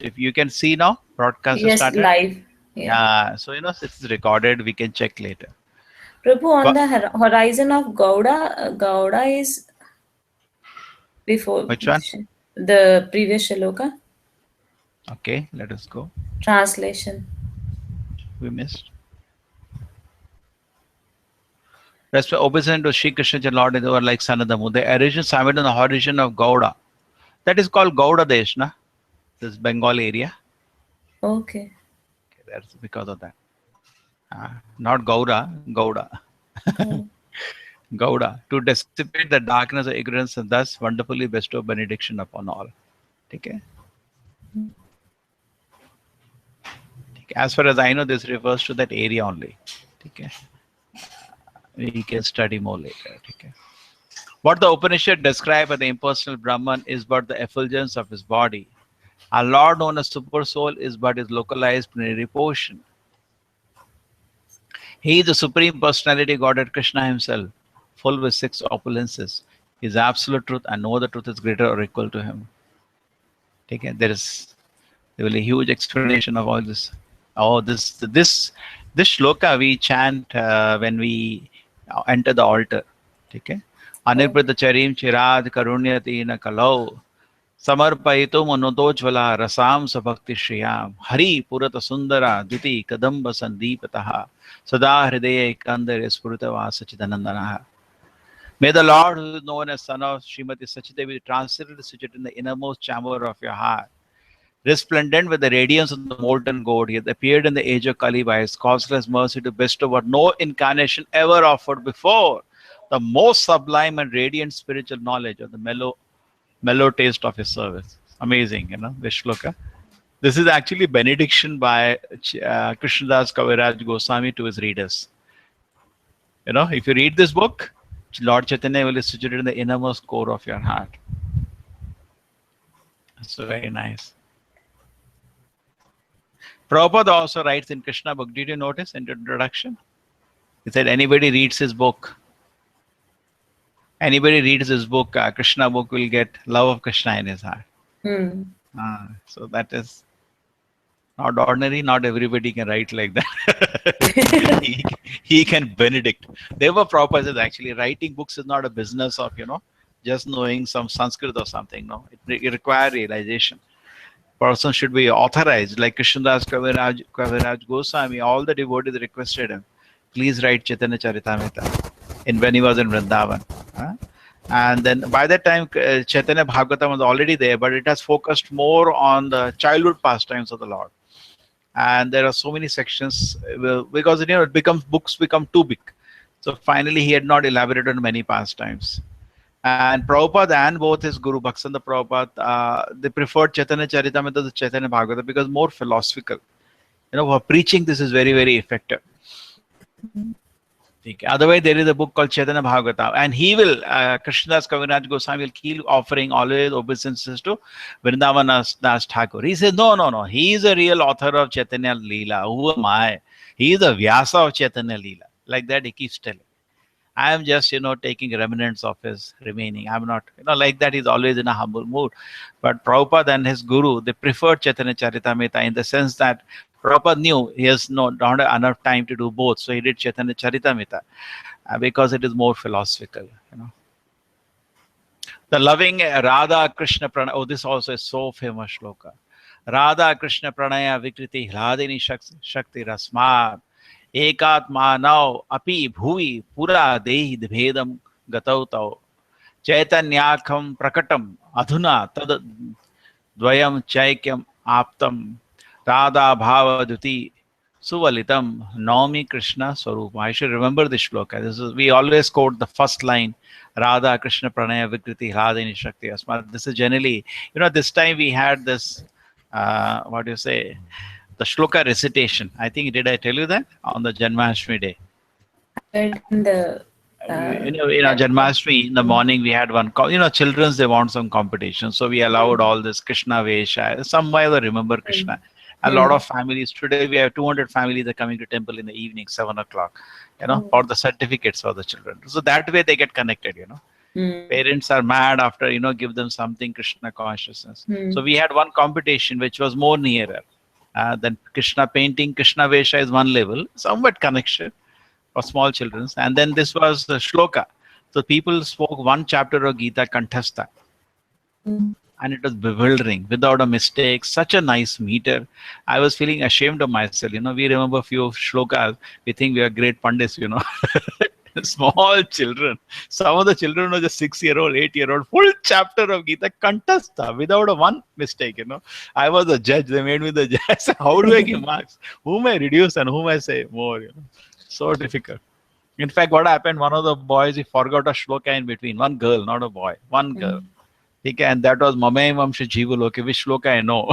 if you can see now, broadcast has Yes, started. live. Yeah. Yeah, so it's recorded. We can check later. Prabhu, on But the horizon of Gauda, Gauda is before which one? the previous shloka Okay, let us go. translation. We missed. Respect obeisance to Sri Krishna, Lord, and they were like Sanadamu. The origin, summit on the origin of Gauda. That is called Gauda Desh, na? This Bengal area. Okay. Okay, that's because of that. Not Gaura, Gauda. Go. Gauda. To dissipate the darkness of ignorance and thus wonderfully bestow benediction upon all. Okay. As far as I know, this refers to that area only. Okay. We can study more later. Okay. What the Upanishad describe as the impersonal Brahman is but the effulgence of his body. Our Lord known as Super Soul is but his localized plenary portion. He is the Supreme Personality Godhead Krishna himself, full with six opulences. He is absolute truth and no other truth is greater or equal to him. Okay. There will be a huge explanation of all this. Oh, this shloka we chant when we enter the altar. Okay. Okay. Anirprita charim chirad karunyati na kalau samarpayitum anutojvala rasam sabhakti shriyam hari purata sundara diti kadamba sandipataha sada hridaya ekandar spurita vasachidanandanaha. May the Lord, who is known as Son of Srimati Sachidevi, translated situate in the innermost chamber of your heart. Resplendent with the radiance of the molten gold, he hath appeared in the age of Kali by his causeless mercy to bestow what no incarnation ever offered before, the most sublime and radiant spiritual knowledge of the mellow taste of his service. Amazing, this shloka. This is actually benediction by Krishnadas Kaviraj Goswami to his readers. If you read this book, Lord Chaitanya will be situated in the innermost core of your heart. That's very nice. Prabhupada also writes in Krishna book. Did you notice in the introduction? He said, anybody reads his book, Krishna book will get love of Krishna in his heart. Hmm. So that is not ordinary. Not everybody can write like that. he can benedict. Therefore, Prabhupada says actually writing books is not a business of, just knowing some Sanskrit or something. No, it requires realization. Person should be authorized, like Krishnadas Kaviraj Goswami. All the devotees requested him, please write Chaitanya Charitamrita when he was in Vrindavan. And then by that time, Chaitanya Bhagavatam was already there, but it has focused more on the childhood pastimes of the Lord. And there are so many sections because books become too big. So finally, he had not elaborated on many pastimes. And Prabhupada and both his Guru Bhaksanda Prabhupada, they preferred Chaitanya Charitamrita to Chaitanya Bhagavata because more philosophical. For preaching, this is very, very effective. Okay. Otherwise, there is a book called Chaitanya Bhagavata, and he will, Krishnadas Kaviraj Goswami will keep offering always obeisances to Vrindavan Das Thakur. He says, no. He is a real author of Chaitanya Leela. Who am I? He is the Vyasa of Chaitanya Leela. Like that, he keeps telling. I am just, taking remnants of his remaining. I'm not, like that. He's always in a humble mood. But Prabhupada and his guru, they preferred Chaitanya Charitamrita in the sense that Prabhupada knew he has not enough time to do both. So he did Chaitanya Charitamrita because it is more philosophical, The loving Radha Krishna Pranaya. Oh, this also is so famous shloka. Radha Krishna Pranaya Vikriti Hladini Shakti Rasmat. एकात्मानव अपि भुवि पुरा देहि भेदम गतौ तौ चैतन्याखम प्रकटम अधुना तद द्वयम चैक्यम आप्तम Radha भावदुति suvalitam Naumi Krishna Swarupa. I should remember this shloka. We always quote the first line, Radha Krishna Pranaya Vikriti Hladini Shakti Asmat. This is generally, this time we had this, what do you say, the shloka recitation. I think, did I tell you that on the Janmashtami day? In the Janmashtami in the morning we had one. Children's they want some competition, so we allowed all this Krishna Vesha. Some way they remember Krishna. A lot of families today we have 200 families are coming to temple in the evening, 7 o'clock. For the certificates for the children. So that way they get connected. Parents are mad after, give them something Krishna consciousness. Hmm. So we had one competition which was more nearer. Then Krishna painting, Krishna Vesha is one level, somewhat connection for small children. And then this was shloka. So people spoke one chapter of Gita Kanthastha. Hmm. And it was bewildering, without a mistake, such a nice meter. I was feeling ashamed of myself. We remember a few shlokas. We think we are great pandits. Small children. Some of the children were just 6-year-old, 8-year-old, full chapter of Gita Kanthastha without a one mistake. I was the judge. They made me the judge. I said, how do I give marks? Whom I reduce and whom I say more? So difficult. In fact, what happened, one of the boys, he forgot a shloka in between. One girl, not a boy. One girl. Okay, and that was Mame Vamsha Jivaloke, which shloka I know.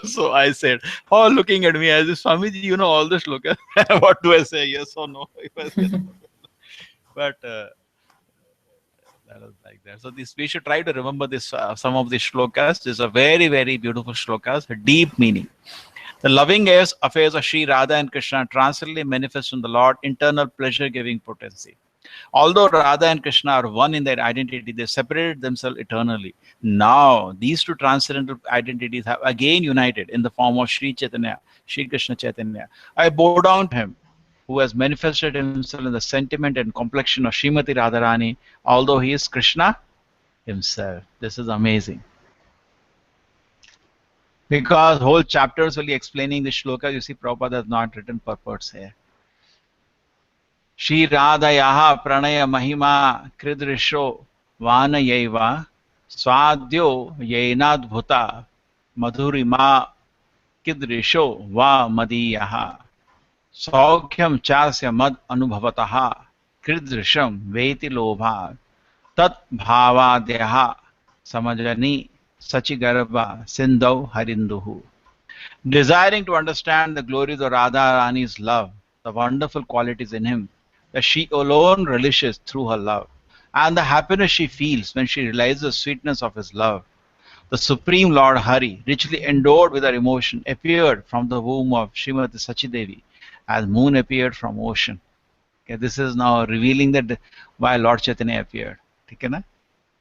So I said, all looking at me as if, Swamiji, you know all the shlokas. What do I say? Yes or no? If I say no. But that was like that. So this, we should try to remember this. Some of these shlokas. These are very, very beautiful shlokas, deep meaning. The loving affairs of Sri Radha and Krishna transcendently manifest in the Lord internal pleasure-giving potency. Although Radha and Krishna are one in their identity, they separated themselves eternally. Now, these two transcendental identities have again united in the form of Sri Chaitanya, Sri Krishna Chaitanya. I bow down to him, who has manifested himself in the sentiment and complexion of Srimati Radharani, although he is Krishna himself. This is amazing. Because whole chapters will be explaining the shloka. You see, Prabhupada has not written purports here. Shri Radhayaha Pranaya Mahima Kridrisho Vanayeva Swadyo Yenadbhuta Madhurima Kidrisho Va Madiyaha Saukyam Chasya Mad Anubhavataha Kridrisham Veti Lobha Tat Bhavadyaha Samajani Sachigarva Sindhu Harinduhu. Desiring to understand the glories of Radha Rani's love, the wonderful qualities in him, that she alone relishes through her love, and the happiness she feels when she realizes the sweetness of his love, the Supreme Lord Hari, richly endowed with her emotion, appeared from the womb of Srimati Sachidevi, as moon appeared from ocean. Okay, this is now revealing that why Lord Chaitanya appeared. Okay, na?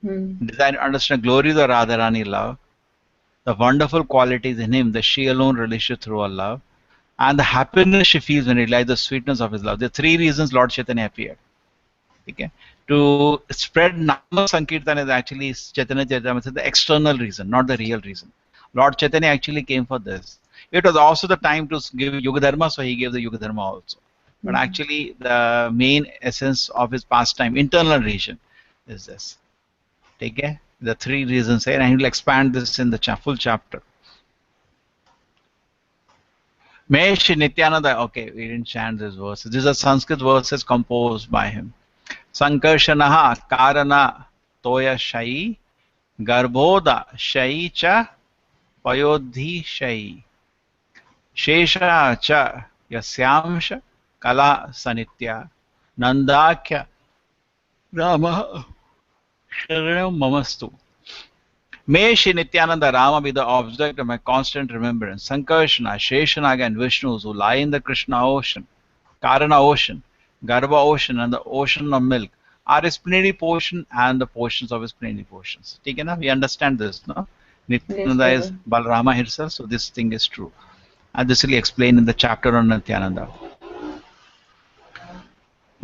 Desiring to understand glories of Radharani love, the wonderful qualities in him that she alone relishes through her love, and the happiness she feels when realizes the sweetness of his love. There are three reasons Lord Chaitanya appeared. Okay? To spread Nama Sankirtan is actually Chaitanya Charitamrita, the external reason, not the real reason. Lord Chaitanya actually came for this. It was also the time to give Yuga Dharma, so he gave the Yuga Dharma also. But actually, the main essence of his pastime, internal reason, is this. Okay? The three reasons here, and he will expand this in the full chapter. Mesh Nityananda, okay, we didn't chant these verses. These are Sanskrit verses composed by him. Sankarshanaha Karana Toya Shai Garbhoda Shai Cha Payodhi Shai Shesha Cha Yasyamsha Kala Sanitya Nandakya Rama Sharanam Mamastu. May Shri Nityananda Rama be the object of my constant remembrance. Sankarshana, Sheshanaga, and Vishnus who lie in the Krishna ocean, Karana ocean, Garbha ocean, and the ocean of milk are his plenary portion and the portions of his plenary portions. Okay, na? We understand this, no? Nityananda is Balarama himself, so this thing is true. And this will be explained in the chapter on Nityananda.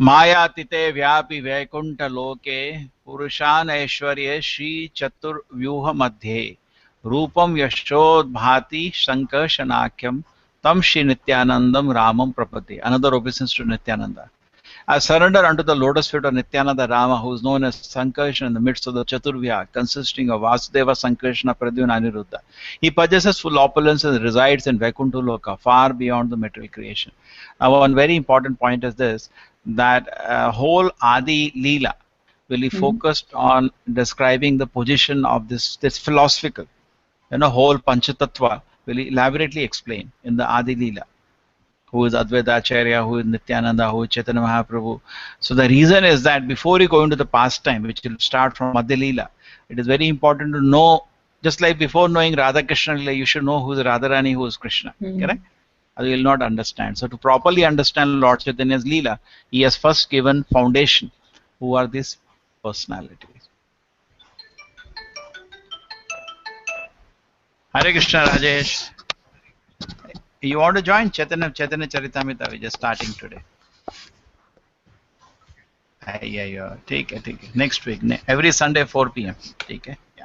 मायातीते व्यापी वैकुंठ लोके पुरुषान ऐश्वर्य श्री चतुर्व्यूह मध्ये रूपम यशोद्भाति संकर्षणाख्यम tam Shri Nityanandam Ramam Prapati. Another obeisance to Nityananda. I surrender unto the lotus feet of Nityananda Rama, who is known as Sankarshan in the midst of the Chaturvya, consisting of Vasudeva, Sankarshana, Pradyumna, and Aniruddha. He possesses full opulence and resides in Vaikuntha Loka, far beyond the material creation. Now, one very important point is this, that whole Adi Leela will be focused on describing the position of this philosophical, whole Panchatattva will elaborately explain in the Adi Leela. Who is Advaita Acharya, who is Nityananda, who is Chaitanya Mahaprabhu. So the reason is that before you go into the pastime, which will start from Madhya Leela, it is very important to know, just like before knowing Radha Krishna Leela, you should know who is Radharani, who is Krishna. Correct? You will not understand. So to properly understand Lord Chaitanya's Leela, he has first given foundation. Who are these personalities? Hare Krishna, Rajesh. You want to join Chaitanya Charitamrita? We're just starting today. Yeah. Take it. Next week, every Sunday 4 p.m. Take it. Yeah.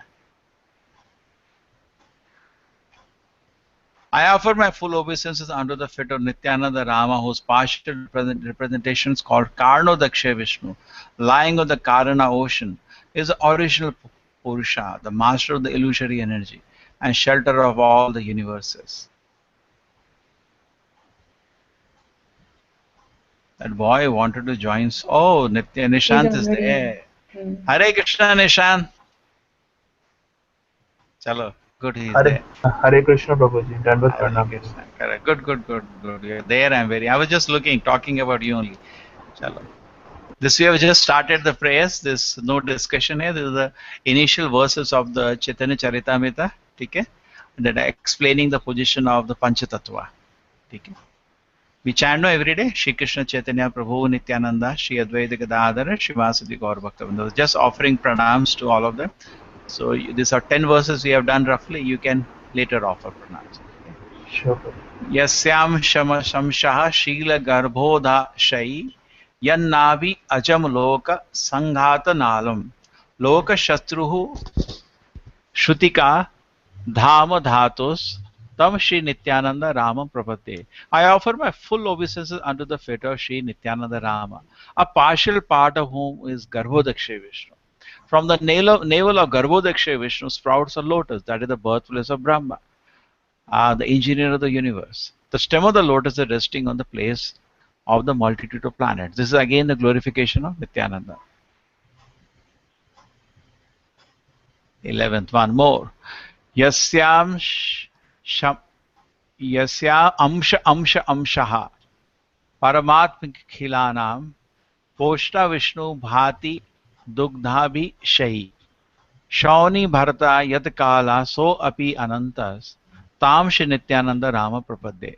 I offer my full obeisances under the feet of Nityananda Rama, whose partial representations called Karno Daksha Vishnu, lying on the Karana ocean, is the original Purusha, the master of the illusory energy and shelter of all the universes. That boy wanted to join. Oh, He's Nishant is already. there. Hare Krishna, Nishant. Chalo, good, he's Hare, there. Hare Krishna Prabhuji, Dandavat Hare Pranam Prabhuji. Krishna. Correct. Good. You're there. I'm very. I was just looking, talking about you only. Chalo. This we have just started the prayers. There's no discussion here. This is the initial verses of the Chaitanya Charitamrita. Okay? That are explaining the position of the Panchatattva. Okay? We chant now every day. Shri Krishna Chaitanya Prabhu Nityananda Shri Advaita Gadadhara Shivasati Gaur Bhaktavinda. Just offering pranams to all of them. So these are 10 verses we have done roughly. You can later offer pranams. Sure, Prabhu. Yasyam Shamshaha Shila Garbhodha Shai Yannavi Ajam Loka Sanghata Nalam Loka Shatruhu Shrutika Dhama Dhatus Tam Shri Nityananda Rama Prapate. I offer my full obeisances unto the feet of Shri Nityananda Rama, a partial part of whom is Garbhodaksha Vishnu. From the navel of Garbhodaksha Vishnu sprouts a lotus, that is the birthplace of Brahma, the engineer of the universe. The stem of the lotus is resting on the place of the multitude of planets. This is again the glorification of Nityananda. 11th one more. Yasyam Sham Yasya Amshaha Paramatmikhilanam Poshta Vishnu Bhati Dugdhabhi Shahi Shauni Bharata Yatkala So Api Anantas Tam Shri Nityananda Rama Prapadde.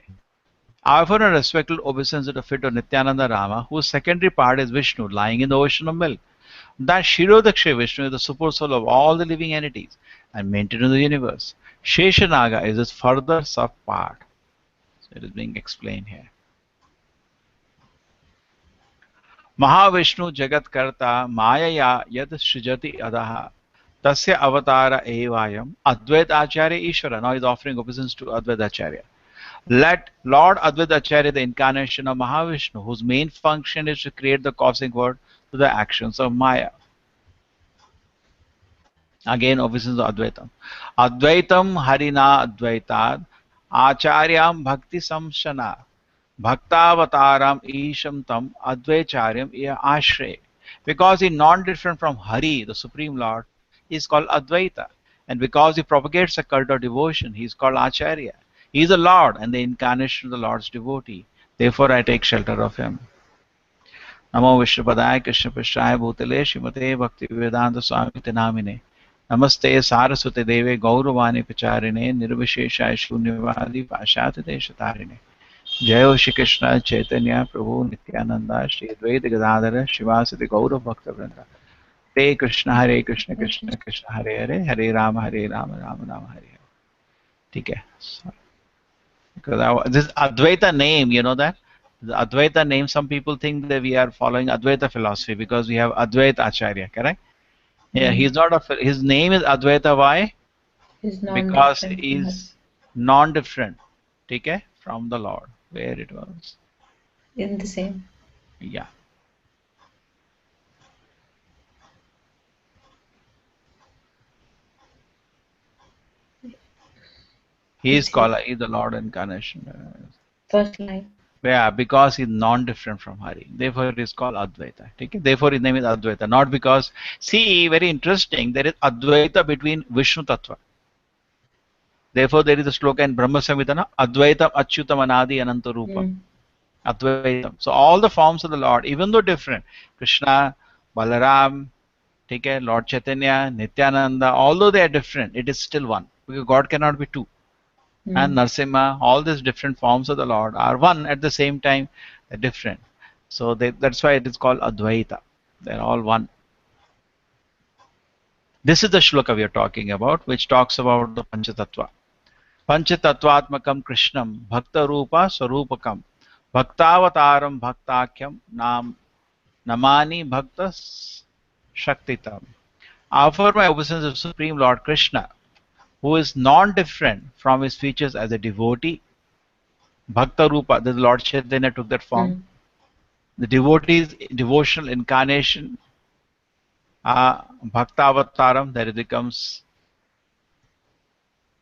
I offer a respectful obeisance at the feet of Nityananda Rama, whose secondary part is Vishnu, lying in the ocean of milk. That Shirodaksha Vishnu is the super soul of all the living entities and maintainer of the universe. Sheshanaga is its further sub part. So it is being explained here. Mahavishnu Jagat Karta Mayaya Yad Srijati Adaha Tasya Avatara Evayam Advaita Acharya Ishvara. Now he is offering obeisance to Advaita Acharya. Let Lord Advaita Acharya, the incarnation of Mahavishnu, whose main function is to create the causing world to the actions of Maya. Again, obeisance of Advaitam. Advaitam Harina Advaitad Acharyam Bhakti Samshana Bhaktavataram Isham Tam Advaicharyam Iya Ashre. Because he is non-different from Hari, the Supreme Lord, he is called Advaita. And because he propagates a cult of devotion, he is called Acharya. He is the Lord and the incarnation of the Lord's devotee. Therefore, I take shelter of him. Namo Vishnupadaya Krishna Prasthaya Bhutale Srimate Bhakti Vedanta Swami Namine. Namaste Saraswate Deve Gauravani Pacharine Nirvisheshaya Shunyavadi Pashati Deshatarine. Jai Shri Krishna Chaitanya Prabhu Nityananda Shri Advaita Gadadhara Shivasati Gaurav Bhakta Vrinda. Hare Krishna Krishna Krishna Hare Hare Hare Rama Rama Rama Hare Hare. Okay. Because this Advaita name, you know that? The Advaita name, some people think that we are following Advaita philosophy because we have Advaita Acharya, correct? Yeah, he's not his name is Advaita. Why? He's Because non-different he from is non-different, okay, from the Lord. Where it was? in the same. Yeah. He is It's called he's the Lord incarnation. first line. Yeah, because he's non-different from Hari. Therefore, it is called Advaita. Okay? Therefore, his name is Advaita. Not because, see, very interesting, there is Advaita between Vishnu Tattva. Therefore, there is a sloka in Brahma Samhita, Advaitam Achyutam Anadi Ananta Rupam. Advaitam. So, all the forms of the Lord, even though different, Krishna, Balaram, okay, Lord Chaitanya, Nityananda, although they are different, it is still one. Because God cannot be two. And Narsimha, all these different forms of the Lord are one at the same time, they're different. So that's why it is called Advaita. They're all one. This is the shloka we are talking about, which talks about the Panchatattva. Panchatattvatmakam Krishnam Bhakta Rupa Swarupakam Bhaktavataram Bhaktakyam Namani Bhakta Shaktitam. I offer my obeisance to Supreme Lord Krishna, who is non-different from his features as a devotee. Bhakta Rupa, the Lord Chaitanya took that form. Mm. The devotee's devotional incarnation, Bhakta Avataram, that it becomes,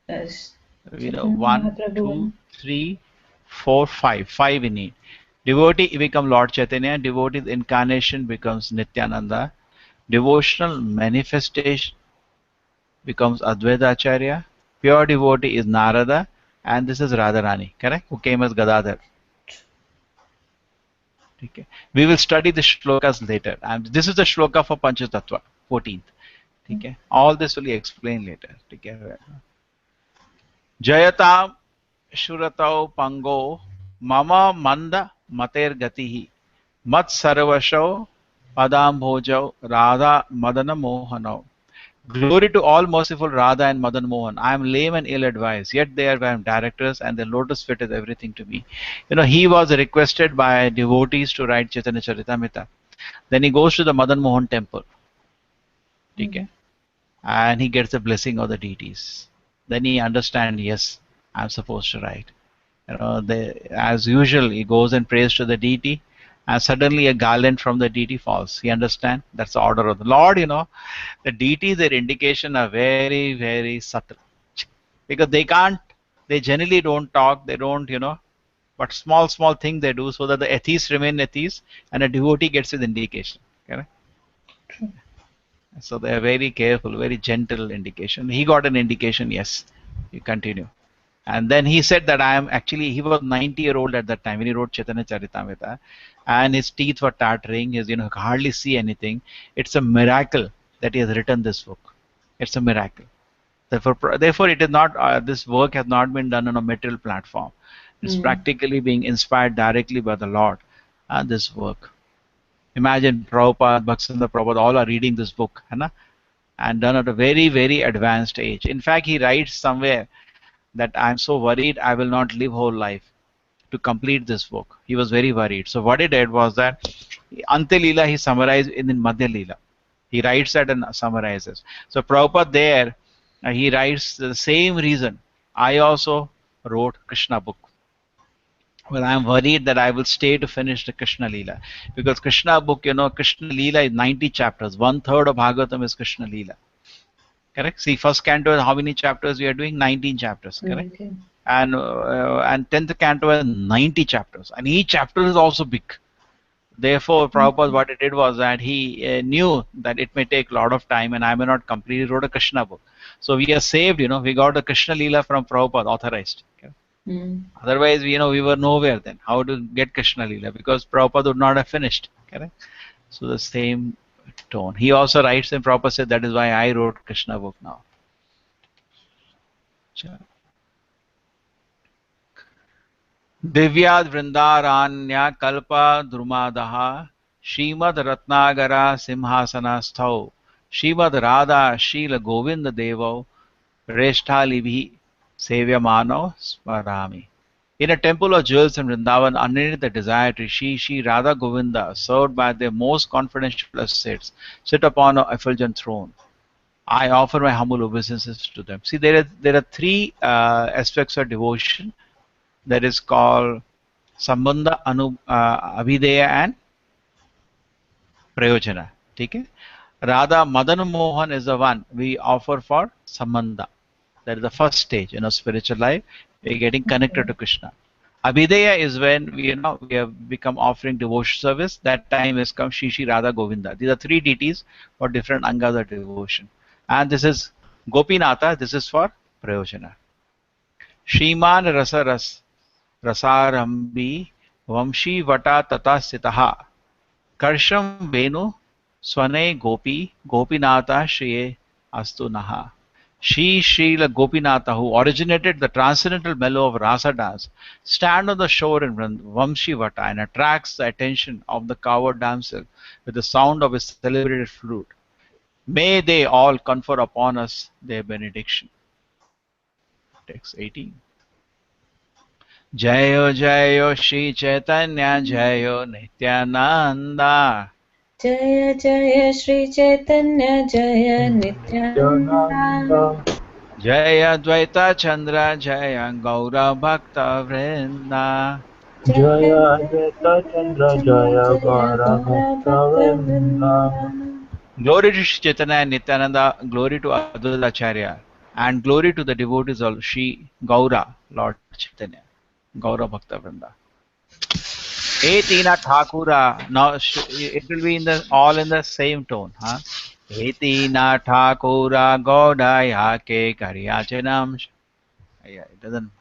Yes. one, Mahaprabhu. two, three, four, five. Five in it. Devotee become Lord Chaitanya. Devotee's incarnation becomes Nityananda. Devotional manifestation becomes Advaita Acharya. Pure devotee is Narada. And this is Radharani, correct? Who came as Gadadhar. Okay. We will study the shlokas later. And this is the shloka for Panchatattva, 14th. Okay. All this will be explained later. Okay. Jayatam Shuratau Pango Mama Manda Mater Gatihi Mat Sarvasho Padam Bhojau Radha Madana Mohanau. Glory to all merciful Radha and Madan Mohan. I am lame and ill advised, yet they are directors and their lotus feet is everything to me. He was requested by devotees to write Chaitanya Charitamrita. Then he goes to the Madan Mohan temple. Okay? And he gets the blessing of the deities. Then he understands, yes, I'm supposed to write. As usual, he goes and prays to the deity, and suddenly a garland from the deity falls. He understands that's the order of the Lord. The deities, their indication are very, very subtle because they generally don't talk, they don't, but small, small things they do so that the atheists remain atheists and a devotee gets his indication. Correct? True. So they are very careful, very gentle indication. He got an indication, yes. You continue. And then he said that he was 90-year-old at that time when he wrote Chaitanya Charitamrita, and his teeth were tottering, he could hardly see anything. It's a miracle that he has written this book. It's a miracle. Therefore it is not, this work has not been done on a material platform. It's practically being inspired directly by the Lord, this work. Imagine Prabhupada, Bhaktivinoda Prabhupada, all are reading this book, and done at a very, very advanced age. In fact, he writes somewhere that I'm so worried I will not live whole life to complete this book. He was very worried. So what he did was that Ante Leela he summarized in Madhya Leela. He writes that and summarizes. So Prabhupada there, he writes the same reason. I also wrote Krishna book. Well, I'm worried that I will stay to finish the Krishna Leela. Because Krishna book, Krishna Leela is 90 chapters. 1/3 of Bhagavatam is Krishna Leela. Correct? See, first canto, how many chapters we are doing? 19 chapters. Correct? Okay. And 10th canto has 90 chapters. And each chapter is also big. Therefore, Prabhupada, what he did was that he knew that it may take a lot of time and I may not complete. He wrote a Krishna book. So we are saved, we got the Krishna Leela from Prabhupada, authorized. Okay? Otherwise, we were nowhere then. How to get Krishna Leela? Because Prabhupada would not have finished. Correct? So the same tone. He also writes in Prabhupada said that is why I wrote Krishna book now. Divyad Vrindaranya Kalpa Drumadaha Shrimad Ratnagara Simhasana Sthau Shrimad Radha Shila Govinda Devo Reshthalibhi Sevyamano Smarami. In a temple of jewels in Vrindavan, underneath the desire tree, Shri Radha Govinda, served by their most confidential associates, sit upon an effulgent throne. I offer my humble obeisances to them. See, there are three aspects of devotion that is called Sambandha, Abhideya and Prayojana. Okay? Radha Madan Mohan is the one we offer for Sambandha. That is the first stage in our spiritual life. We are getting connected to Krishna. Abhideya is when we have become offering devotion service. That time has come Shri Radha Govinda. These are three deities for different angas of devotion. And this is Gopinatha, this is for Prayojana. Shriman Rasarambi Vamshi Vata Tata Sitaha Karsham Venu Swane Gopi Gopinatha Shriye Astu Naha. She, Srila Gopinatha, who originated the transcendental mellow of Rasa dance, stand on the shore in Vamshivata and attracts the attention of the coward damsel with the sound of his celebrated flute. May they all confer upon us their benediction. Text 18. Jayo Jayo Shri Chaitanya Jayo Nityananda. Jaya Jaya Shri Chaitanya Jaya Nityananda. Nityananda. Jaya Dvaita Chandra Jaya Gaura Bhakta Vrinda. Jaya Jaya Jaya Advaita Chandra Chandra Jaya Jaya Gaura Gaura Bhakta Bhakta Vrinda. Vrinda. Glory to Shri Chaitanya and Nityananda, glory to Advaita Acharya, and glory to the devotees of Shri Gaura, Lord Chaitanya, Gaura Bhakta Vrinda. Hey Tina Thakura, now it will be in the all in the same tone, huh? Hey Tina Thakura Gaudaya Ke Karyachanam. Yeah, it doesn't.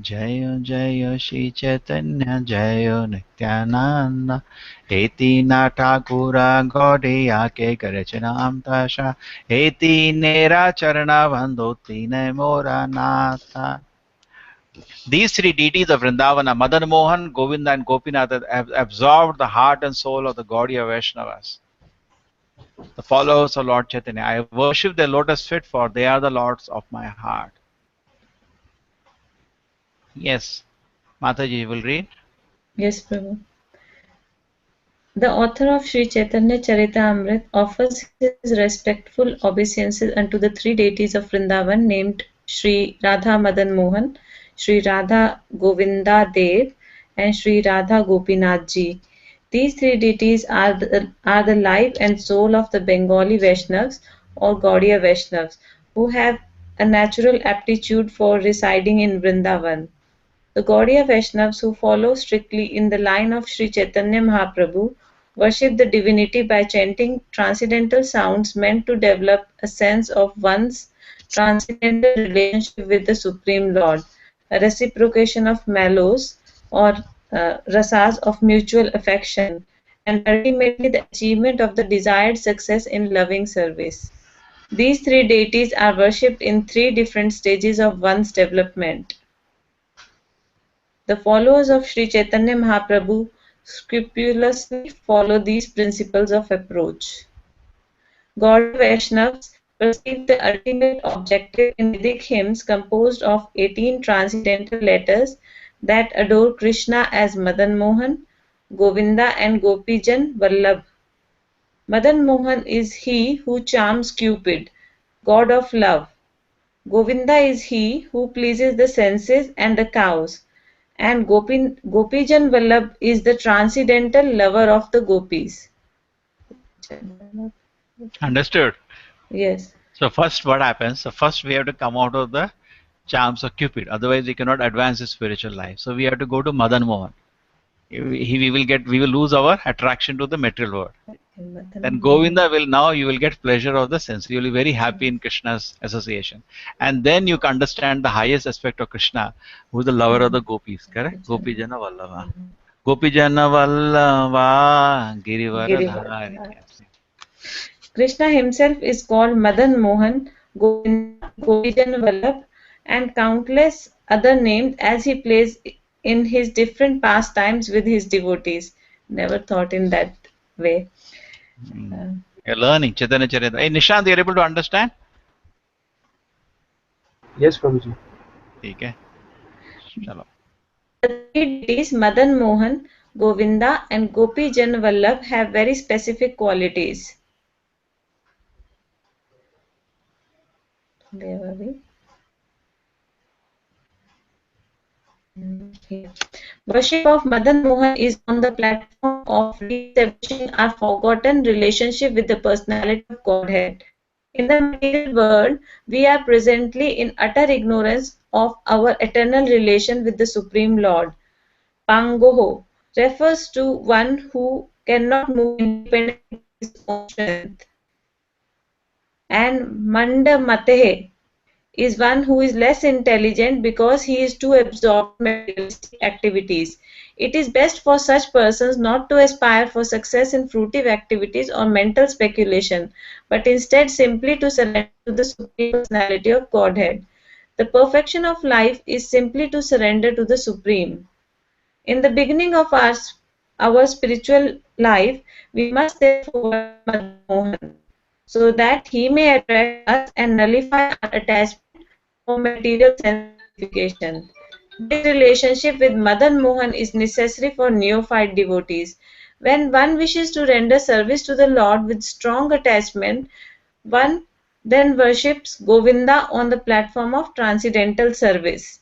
Jaya Jaya Shri Chaitanya Jaya Nityananda Eti Natakura Gaudiya Ke Karachanam Tasha Eti Nera Charana Vandoti Mora Nata. These three deities of Vrindavana, Madan Mohan, Govinda and Gopinath, have absorbed the heart and soul of the Gaudiya Vaishnavas, the followers of Lord Chaitanya. I worship their lotus feet, for they are the lords of my heart. Yes, Mataji will read. Yes, Prabhu. The author of Sri Chaitanya Charitamrita offers his respectful obeisances unto the three deities of Vrindavan named Sri Radha Madan Mohan, Sri Radha Govinda Dev, and Sri Radha Gopinath Ji. These three deities are the life and soul of the Bengali Vaishnavas or Gaudiya Vaishnavas who have a natural aptitude for residing in Vrindavan. The Gaudiya Vaishnavas who follow strictly in the line of Sri Chaitanya Mahaprabhu worship the divinity by chanting transcendental sounds meant to develop a sense of one's transcendental relationship with the Supreme Lord, a reciprocation of mellows or rasas of mutual affection, and ultimately the achievement of the desired success in loving service. These three deities are worshipped in three different stages of one's development. The followers of Sri Chaitanya Mahaprabhu scrupulously follow these principles of approach. Gaudiya Vaishnavas perceive the ultimate objective in Vedic hymns composed of 18 transcendental letters that adore Krishna as Madan Mohan, Govinda and Gopijan Vallabh. Madan Mohan is he who charms Cupid, god of love. Govinda is he who pleases the senses and the cows, and Gopijan Vallabh is the transcendental lover of the gopis. Understood. Yes. So first what happens? So first we have to come out of the charms of Cupid. Otherwise we cannot advance the spiritual life. So we have to go to Madan Mohan. We will lose our attraction to the material world. Then Govinda will now you will get pleasure of the sense. You will be very happy in Krishna's association. And then you can understand the highest aspect of Krishna, who is the lover of the gopis, correct? Gopi Jana Vallava. Gopi Jana Vallava Girivaradhari. Girivardhari. Yes. Krishna himself is called Madan Mohan, Govinda, Gopijan Vallabh, and countless other names as he plays in his different pastimes with his devotees. Never thought in that way. You're learning Chaitanya Charita. Hey Nishant, you're able to understand? Yes, Prabhuji. ठीक है चलो The three deities Madan Mohan, Govinda, and Gopi Jan Vallabh have very specific qualities. Where were we? Here. Worship of Madan Mohan is on the platform of re-establishing our forgotten relationship with the personality of Godhead. In the material world, we are presently in utter ignorance of our eternal relation with the Supreme Lord. Pangoho refers to one who cannot move independently by his own strength. And Mandamatehe is one who is less intelligent because he is too absorbed in materialistic activities. It is best for such persons not to aspire for success in fruitive activities or mental speculation, but instead simply to surrender to the Supreme Personality of Godhead. The perfection of life is simply to surrender to the Supreme. In the beginning of our spiritual life, we must therefore worship Madan Mohan, so that he may attract us and nullify our attachment or material sense gratification. This relationship with Madan Mohan is necessary for neophyte devotees. When one wishes to render service to the Lord with strong attachment, one then worships Govinda on the platform of transcendental service.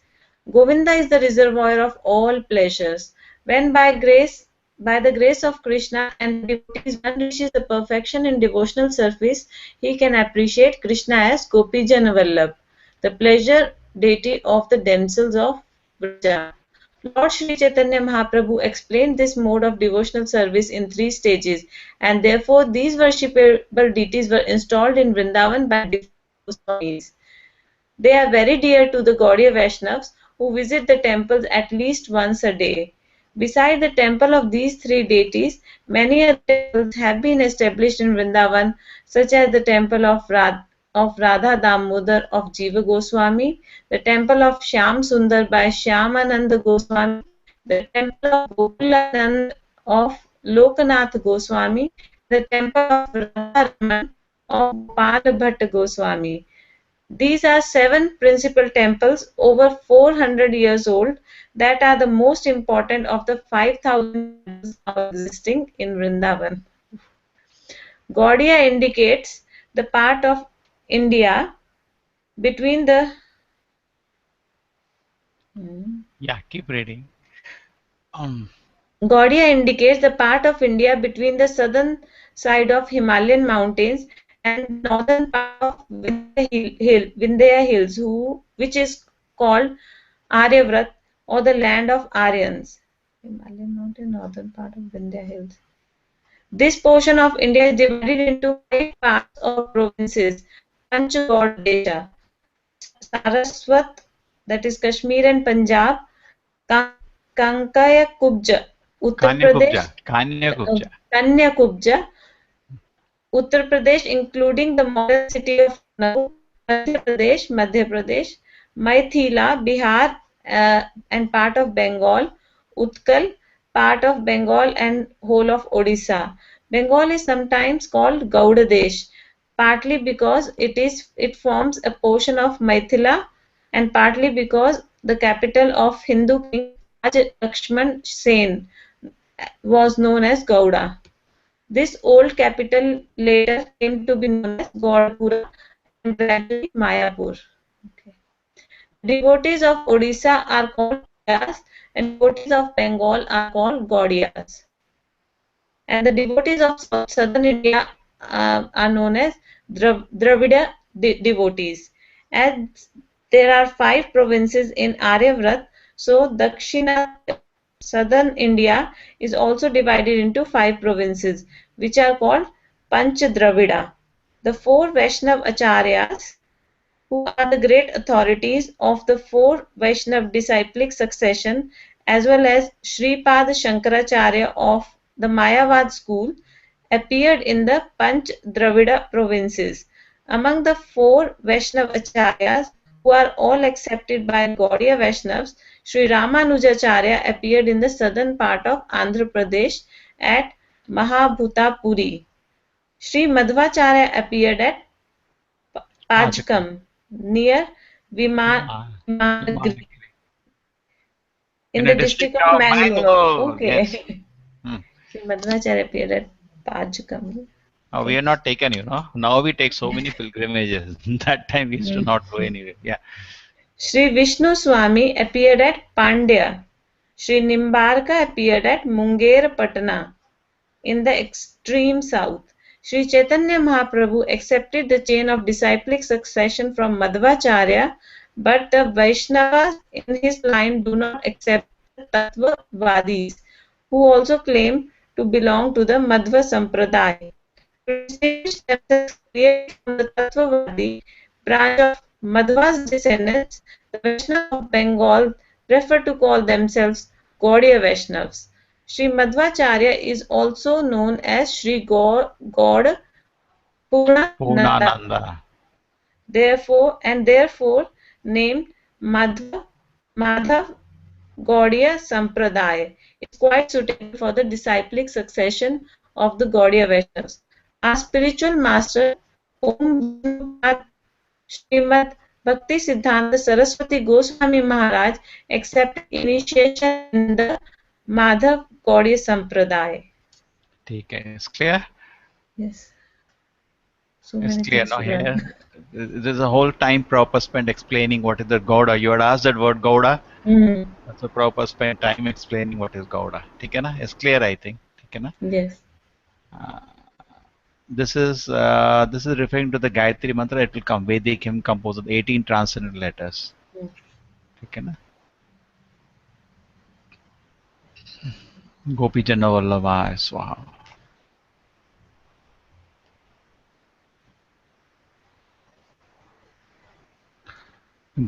Govinda is the reservoir of all pleasures. When by the grace of Krishna and the devotees one reaches the perfection in devotional service, he can appreciate Krishna as Gopijana Vallabh, the pleasure deity of the damsels of Vraja. Lord Sri Chaitanya Mahaprabhu explained this mode of devotional service in three stages, and therefore these worshipable deities were installed in Vrindavan by different Goswamis. They are very dear to the Gaudiya Vaishnavas who visit the temples at least once a day. Beside the temple of these three deities, many other temples have been established in Vrindavan, such as the temple of Radha Damodar of Jiva Goswami, the temple of Shyam Sundar by Shyamananda Goswami, the temple of Gokulanand of Lokanath Goswami, the temple of Radha Raman of Gopal Bhatta Goswami. These are seven principal temples over 400 years old that are the most important of the 5,000 temples now existing in Vrindavan. Gaudiya indicates the part of India between the Yeah, keep reading. Gaudiya indicates the part of India between the southern side of Himalayan mountains and the northern part of Vindhya Hills, which is called Aryavrat or the land of Aryans. Himalayan mountain, northern part of Vindhya Hills. This portion of India is divided into 5 parts or provinces, Panchagod Desha, Saraswat, that is Kashmir and Punjab, Kankaya Kubja, Uttar Pradesh, Kanya Kanya Kubja, Uttar Pradesh, including the modern city of Lucknow, Madhya Pradesh, Maithila, Bihar, and part of Bengal, Utkal, part of Bengal and whole of Odisha. Bengal is sometimes called Gauda Desh, partly because it forms a portion of Maithila and partly because the capital of Hindu king Raj Lakshman Sen was known as Gauda. This old capital later came to be known as Gaudapura and gradually Mayapur. Okay. Devotees of Odisha are called Gaudiyas and devotees of Bengal are called Gaudiyas. And the devotees of southern India are known as Dravida devotees. As there are 5 provinces in Aryavrat, so Dakshina southern India is also divided into 5 provinces, which are called Panch Dravida. The 4 Vaishnav Acharyas, who are the great authorities of the 4 Vaishnav disciplic succession, as well as Sripad Shankaracharya of the Mayavad school, appeared in the Panch Dravida provinces. Among the 4 Vaishnav Acharyas, who are all accepted by Gaudiya Vaishnavas, Sri Ramanujacharya appeared in the southern part of Andhra Pradesh at Mahabhutapuri. Sri Madhvacharya appeared at Pajkam near Vimanagiri in the district of Mangalore. Okay. Yes. Sri Madhvacharya appeared at Pajkam. We are not taken, Now we take so many pilgrimages. That time we used to not go anywhere. Yeah. Sri Vishnu Swami appeared at Pandya. Sri Nimbarka appeared at Munger Patna in the extreme south. Sri Chaitanya Mahaprabhu accepted the chain of disciplic succession from Madhvacharya, but the Vaishnavas in his line do not accept the Tattvavadis, who also claim to belong to the Madhva Sampradaya. To distinguish themselves clearly from the Tattvavadi branch of Madhva's descendants, the Vaishnavas of Bengal prefer to call themselves Gaudiya Vaishnavas. Sri Madhvacharya is also known as Sri Gaud Purnananda. Therefore named Madhav Gaudiya Sampradaya. It's quite suitable for the disciplic succession of the Gaudiya Vaishnavas. Our spiritual master, Om Srimad Bhakti Siddhanta Saraswati Goswami Maharaj accepted initiation in the Madhav Gaudiya Sampradaya. ठीक है, it's clear. Yes. So It's many clear things now to learn. here. There's a whole time proper spent explaining what is the Gauda. You had asked that word Gauda. Hmm. That's a proper spent time explaining what is Gauda. ठीक है ना? It's clear, I think. ठीक है ना? Yes. This is referring to the Gayatri mantra. It will come Vedic hymn composed of 18 transcendental letters. ठीक है ना? Gopi Janna Vallabha Swaha.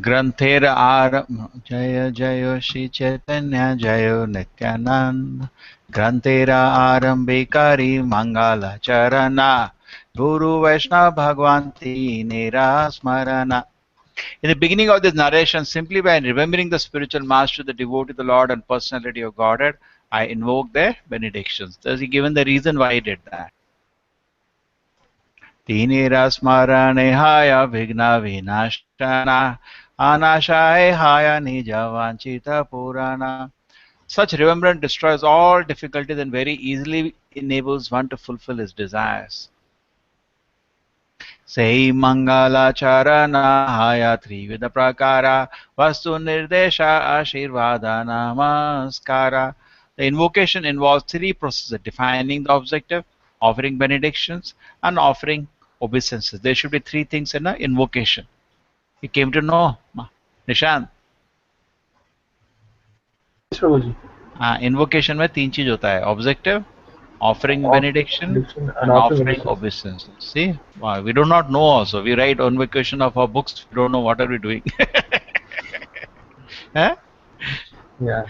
ग्रंथेर जय जय श्री चैतन्य जय नित्यानंद ग्रंथेर आरंभिकारी मंगल चरणा गुरु वैष्णव Bhagwanti नेरा स्मरणा. In the beginning of this narration, simply by remembering the spiritual master, the devotee, the Lord, and personality of Godhead, I invoke their benedictions. Thus, he given the reason why he did that. Tinira smarane haya vigna vinashana anashaya haya nijavanchita purana. Such remembrance destroys all difficulties and very easily enables one to fulfill his desires. Sei Mangala Charana Haya Trivida Prakara Vastu Nirdesha Ashirvada Namaskara. The invocation involves three processes: defining the objective, offering benedictions, and offering obeisances. There should be three things in an invocation. You came to know, Nishant. Yes, Prabhuji. Invocation में तीन चीज होता है: objective, offering benediction, Benediction and and offering offering obeisance. obeisance. See, wow, we do not know also. We write invocation of our books, we don't know what are we doing. Huh? Yeah.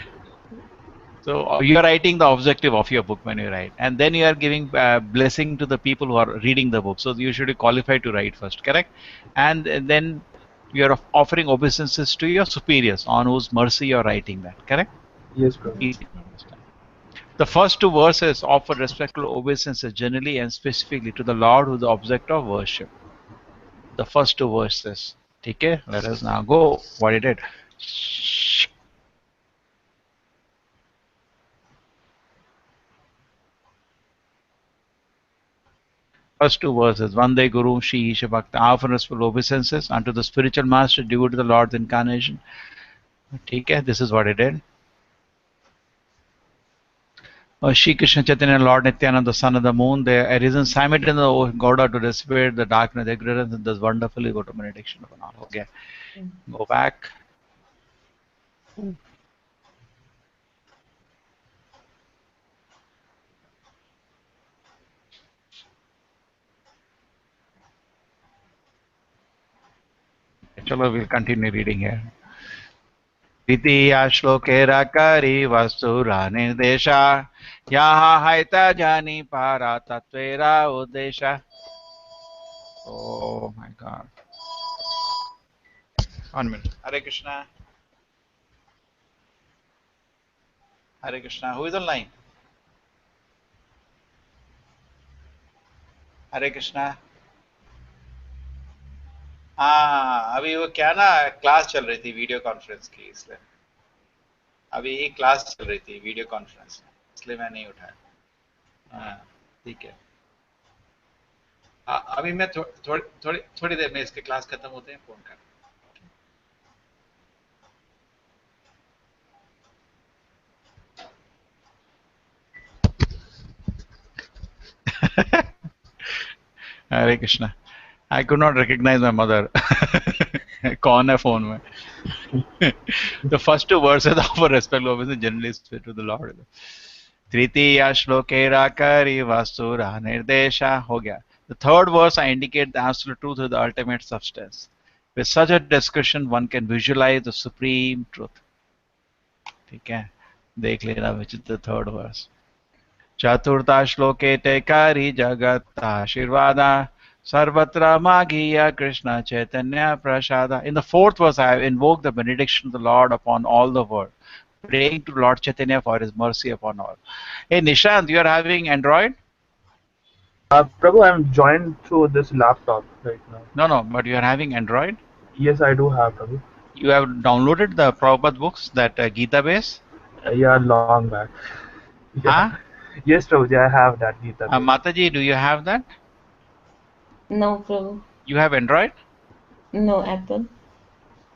So you are writing the objective of your book when you write, and then you are giving blessing to the people who are reading the book. So you should be qualified to write first, correct? And then you are offering obeisances to your superiors on whose mercy you are writing that, correct? Yes, Prabhuji. Easy to understand. The first two verses offer respectful obeisances generally and specifically to the Lord who is the object of worship. The first two verses. Okay, let us now go. What it did. First two verses. Vande Guru Shri Isha Bhakta. Offer respectful obeisances unto the spiritual master due to the Lord's incarnation. Okay, this is what it did. Shri Krishna Chaitanya, Lord Nityananda, the son of the moon, they arisen simultaneously, O Gauda, to dissipate the darkness, ignorance, and thus wonderfully go to benediction of an all. Okay, go back. Chalo, we'll continue reading here. Titiya shlokera kari vasura nirdesha yaha haita jani para tatvera udesha. Oh my God. 1 minute. Hare Krishna. Hare Krishna. Who is online? हरे कृष्णा. हाँ, अभी वो क्या ना class चल रही थी video conference की, इसलिए अभी एक क्लास चल रही थी वीडियो कॉन्फ्रेंस में, इसलिए मैं नहीं उठाया. हाँ, ठीक है. अभी मैं थोड़ी देर में इसके क्लास खत्म होते हैं फोन कर. हरे Krishna. I could not recognize my mother. कौन है फोन में? The first two verses of respect obviously generally speak to the Lord. Tritiya shlokera kari vasura nirdesha हो गया. The third verse I indicate the absolute truth of the ultimate substance. With such a discussion, one can visualize the supreme truth. ठीक है, देख लेना which is the third verse. चतुर्था श्लोके ते करी जगत आशीर्वादा Sarvatra Magiya Krishna Chaitanya Prasada. In the fourth verse, I have invoked the benediction of the Lord upon all the world, praying to Lord Chaitanya for his mercy upon all. Hey Nishant, you are having Android? Prabhu, I'm joined through this laptop right now. No, but you are having Android? Yes, I do have, Prabhu. You have downloaded the Prabhupada books, that Gita base? Yeah, long back. Yeah. Huh? Yes, Prabhuji, I have that Gita base. Mataji, do you have that? No, Prabhu. You have Android? No, Apple.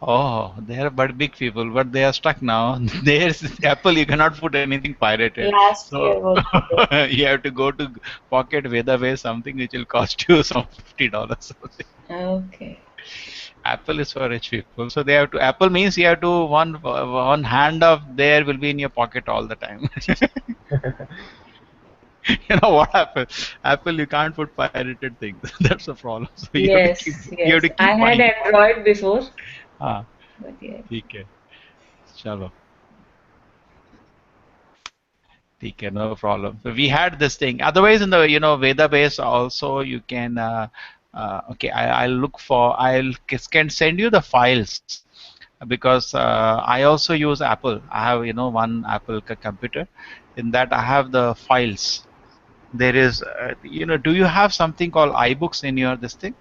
Oh, they are but big people, but they are stuck now. There's Apple, you cannot put anything pirated. Last year So was there. you have to go to Pocket Vedabase, something which will cost you some $50. Okay. Apple is for rich people. So they have to, Apple means you have to, one hand of there will be in your pocket all the time. You know what happens? Apple, you can't put pirated things. That's the problem. So Yes, you have yes. to I keep had buying. Android before, हाँ but yeah. ठीक है चलो ठीक है no problem. So we had this thing. Otherwise, in the Veda base also you can. Okay, I'll look for. Can send you the files because I also use Apple. I have one Apple computer. In that I have the files. There is do you have something called iBooks in your this thing?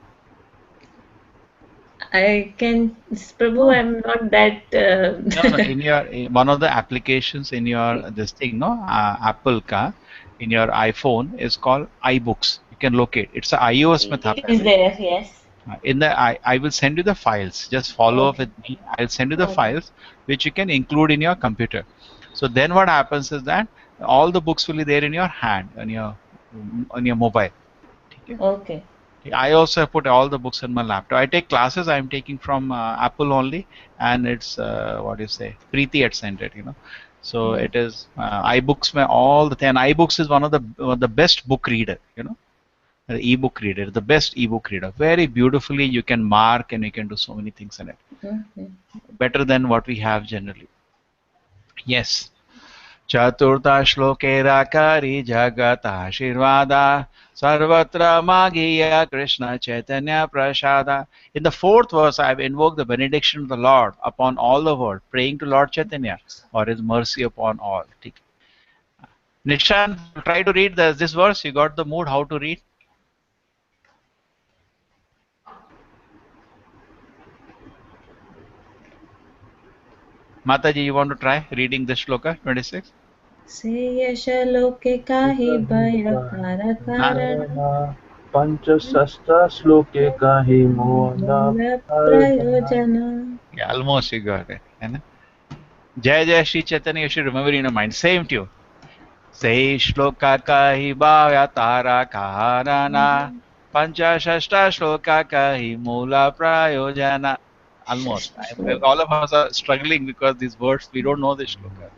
I can, Prabhu, No. I'm not that. No, in your one of the applications in your this thing, no, Apple ka, in your iPhone is called iBooks. You can locate. It's a iOS में था It is पहले. there, yes. In the I will send you the files. Just follow up Okay. with me. I'll send you the Okay. files which you can include in your computer. So then what happens is that all the books will be there in your hand on your mobile. ठीक है? Okay. I also have put all the books in my laptop. I take classes. I'm taking from Apple only, and it's what do you say? Preeti had sent it, So Hmm. it is iBooks. All the 10 iBooks is one of the best book reader. The ebook reader, the best ebook reader. Very beautifully, you can mark and you can do so many things in it. Okay. Better than what we have generally. Yes. चतुर्थ श्लोकेराकारी जगताशीर्वादा sarvatra magiya Krishna Chaitanya prasada. In the fourth verse, I have invoked the benediction of the Lord upon all the world, praying to Lord Chaitanya for his mercy upon all. Nishant, try to read this verse. You got the mood how to read? Mataji, you want to try reading this shloka 26? श्रेयशलोके काहि भयकार कारण पंचषष्ठ श्लोके कहि मूल मूल प्रयोजन. Yeah, almost you got it. Jai Jai Shri Chaitanya, you should remember in your mind. Same tune. Say shloka kahi bhavya tara karana panchashashta shloka kahi mula prayojana. Almost. All of us are struggling because these words, we don't know this shloka.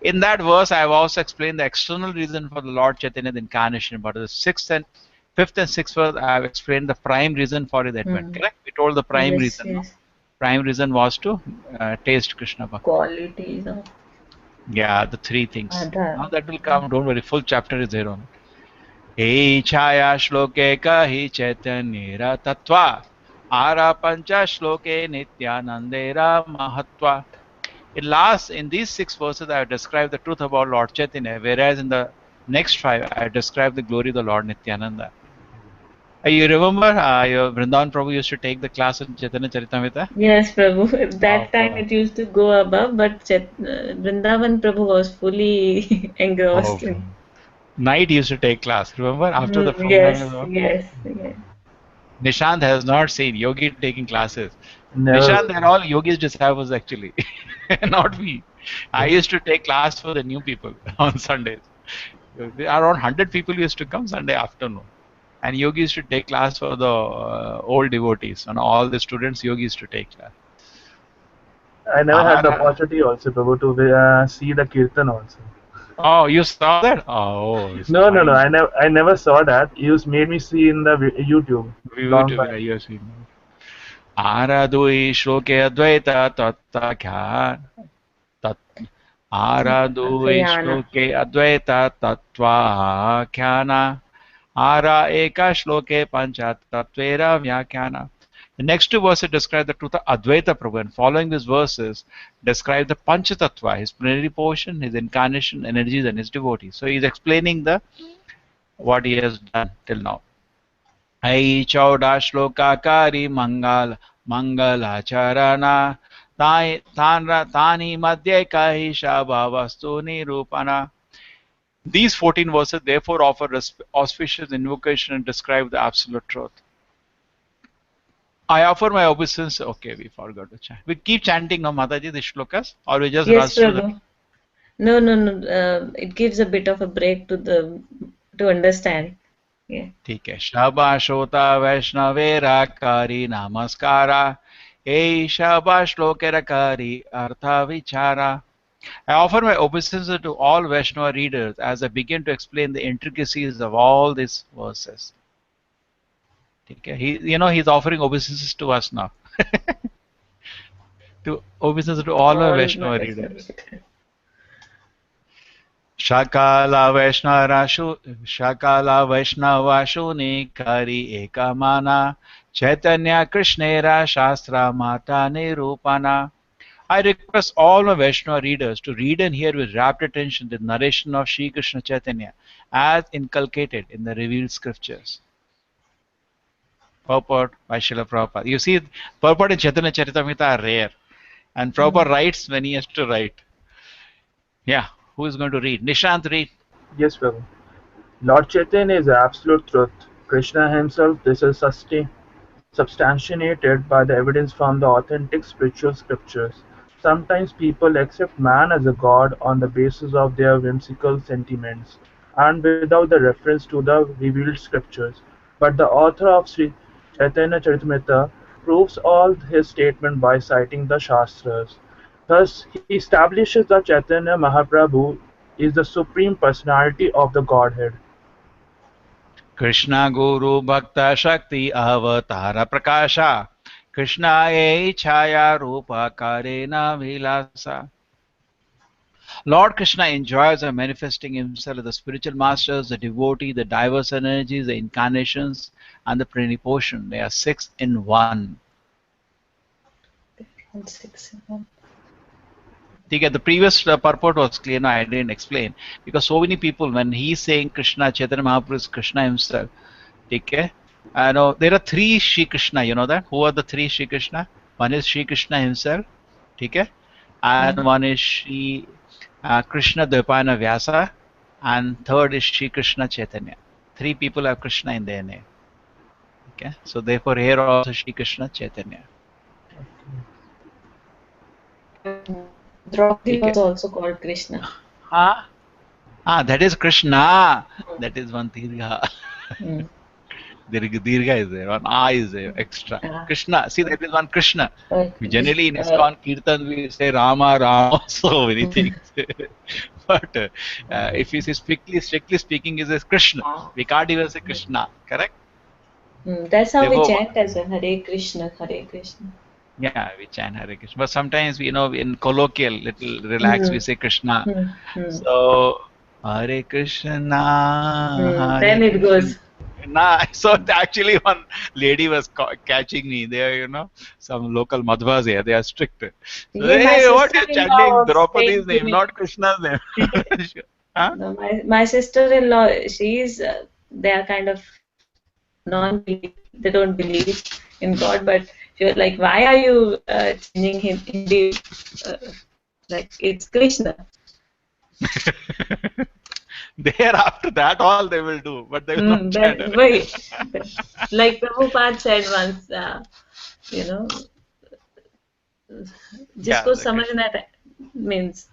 In that verse, I have also explained the external reason for the Lord Chaitanya's incarnation, but the fifth and sixth verse, I have explained the prime reason for his advent. Correct? We told the prime Yes, reason. No? yes. Prime reason was to taste Krishna Bhakti. Qualities of Yeah, the three things. Adha. Now that will come. Don't worry. Full chapter is there on it. Hey Chaya Shloke Kahi Chaitanyera Tattva Ara Pancha Shloke Nityanandera Mahatva. In these 6 verses, I have described the truth about Lord Chaitanya, whereas in the next 5, I have described the glory of the Lord Nityananda. You remember your Vrindavan Prabhu used to take the class in Chaitanya Charitamrita? Yes, Prabhu. That time Oh, it used to go above, but Vrindavan Prabhu was fully engrossed oh. in. Night used to take class. Remember after the program is Yes, over? yes, yes. Nishant has not seen Yogi taking classes. Never. Nishant and all Yogi's disciples actually, not me. I used to take class for the new people on Sundays. Around 100 people used to come Sunday afternoon. And Yogi used to take class for the old devotees. And all the students, Yogi used to take class. I never had the opportunity also, Prabhu, to see the kirtan also. Oh, you saw that? Oh, it's No, no, no. fine. I never saw that. You made me see in the YouTube long YouTube, back. yeah, you have seen. Aradui shloke advaita tattakya tat Aradui Khyana. shloke advaita tattva khyana Ara eka shloke pancha tattvera vyakhyana. The next 2 verses describe the truth of Advaita Prabhu, and following these verses describe the Panchatattva, his plenary portion, his incarnation, energies, and his devotees. So he's explaining what he has done till now. ऐ चौड़ा श्लोकाकारी मंगल Mangalacharana Tani Madhya Kahisha Bhavastu Nirupana. These 14 verses therefore offer auspicious invocation and describe the absolute truth. I offer my obeisance. Okay, we forgot to chant. We keep chanting now, Mataji, the shlokas, or we just Yes, rush through them? Prabhu. No. It gives a bit of a break to understand. Yeah. ठीक है शबाशोता वैष्णवेराकारी नमस्कारा ए शबा श्लोकेरकारी अर्थ विचारा. I offer my obeisance to all Vaishnava readers as I begin to explain the intricacies of all these verses. Okay. He's offering obeisances to us now. To obeisance to all our All Vaishnava my readers. Shakala Vaishnavashuni Kari Ekamana Chaitanya Krishnera Shastra Mata Nirupana. I request all my Vaishnava readers to read and hear with rapt attention the narration of Sri Krishna Chaitanya as inculcated in the revealed scriptures. Purport by Srila Prabhupada. You see, purport in Chaitanya Caritamrita are rare, and Prabhupada writes when he has to write. Yeah, who is going to read? Nishant, read. Yes, Prabhu. Lord Chaitanya is absolute truth. Krishna himself, this is substantiated by the evidence from the authentic spiritual scriptures. Sometimes people accept man as a god on the basis of their whimsical sentiments and without the reference to the revealed scriptures. But the author of Sri Chaitanya Charitamrita proves all his statement by citing the Shastras. Thus, he establishes that Chaitanya Mahaprabhu is the supreme personality of the Godhead. Krishna Guru Bhakta Shakti Avatara Prakasha Krishna Ei Chaya Rupa Karena Vilasa. Lord Krishna enjoys and manifesting himself as the spiritual masters, the devotee, the diverse energies, the incarnations, and the plenipotent. They are 6 in 1. 6 in 1. The previous purport was clear. No, I didn't explain because so many people, when he's saying Krishna, Chaitanya Mahaprabhu is Krishna himself. Okay, I know there are 3 Shri Krishna. You know that? Who are the 3 Shri Krishna? One is Shri Krishna himself. Okay, and one is Shri Krishna Dvaipayana Vyasa, and third is Shri Krishna Chaitanya. 3 people have Krishna in their name. Okay, so therefore here also Shri Krishna Chaitanya. Draupadi was also called Krishna. That is Krishna. That is one Dirgha. Dirgha is there, one A is there, extra. Krishna, see that is one Krishna. Generally in ISKCON Kirtan we say Rama, Rama, so many things. But if you say strictly speaking, it is Krishna. We can't even say Krishna, correct? That's how we chant as well, Hare Krishna, Hare Krishna. Yeah, we chant Hare Krishna. But sometimes we in colloquial, little relaxed, we say Krishna. So Hare Krishna. Then it goes. So actually one lady was catching me there, some local madhvas here, they are strict. So, hey, what you're chanting? Draupadi's name, not Krishna's name. Huh? No, my sister-in-law, they are kind of non-belief. They don't believe in God, but she was like, why are you changing him? Like, it's Krishna. There after that all they will do, but they will not chant. Like Prabhupada said once, jisko samajhna means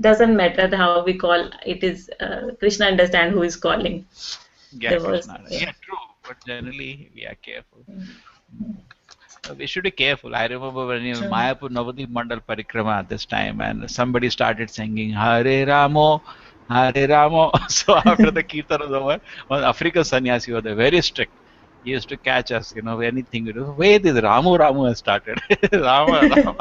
doesn't matter how we call it is Krishna understand who is calling. Yeah, true, but generally we are careful. We should be careful. I remember when Mayapur Navadip Mandal Parikrama at this time, and somebody started singing Hare Ramo, Hare Ramo. So after the Kirtan was over, one African sannyasi was very strict. He used to catch us, anything we do. Wait, this Ramu has started. Rama.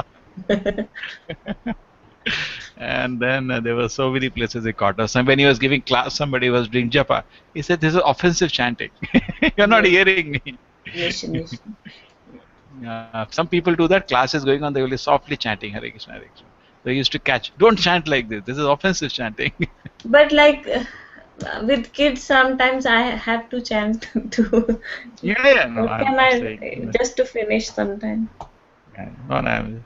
And then there were so many places he caught us. And when he was giving class, somebody was doing japa. He said, this is offensive chanting. You're not hearing me. Yes. Some people do that. Class is going on, they will be softly chanting Hare Krishna, Hare Krishna. They used to catch. Don't chant like this. This is offensive chanting. But with kids sometimes I have to chant to. Yeah, no, What I'm can not I saying. just to finish sometime? Yeah, no, no,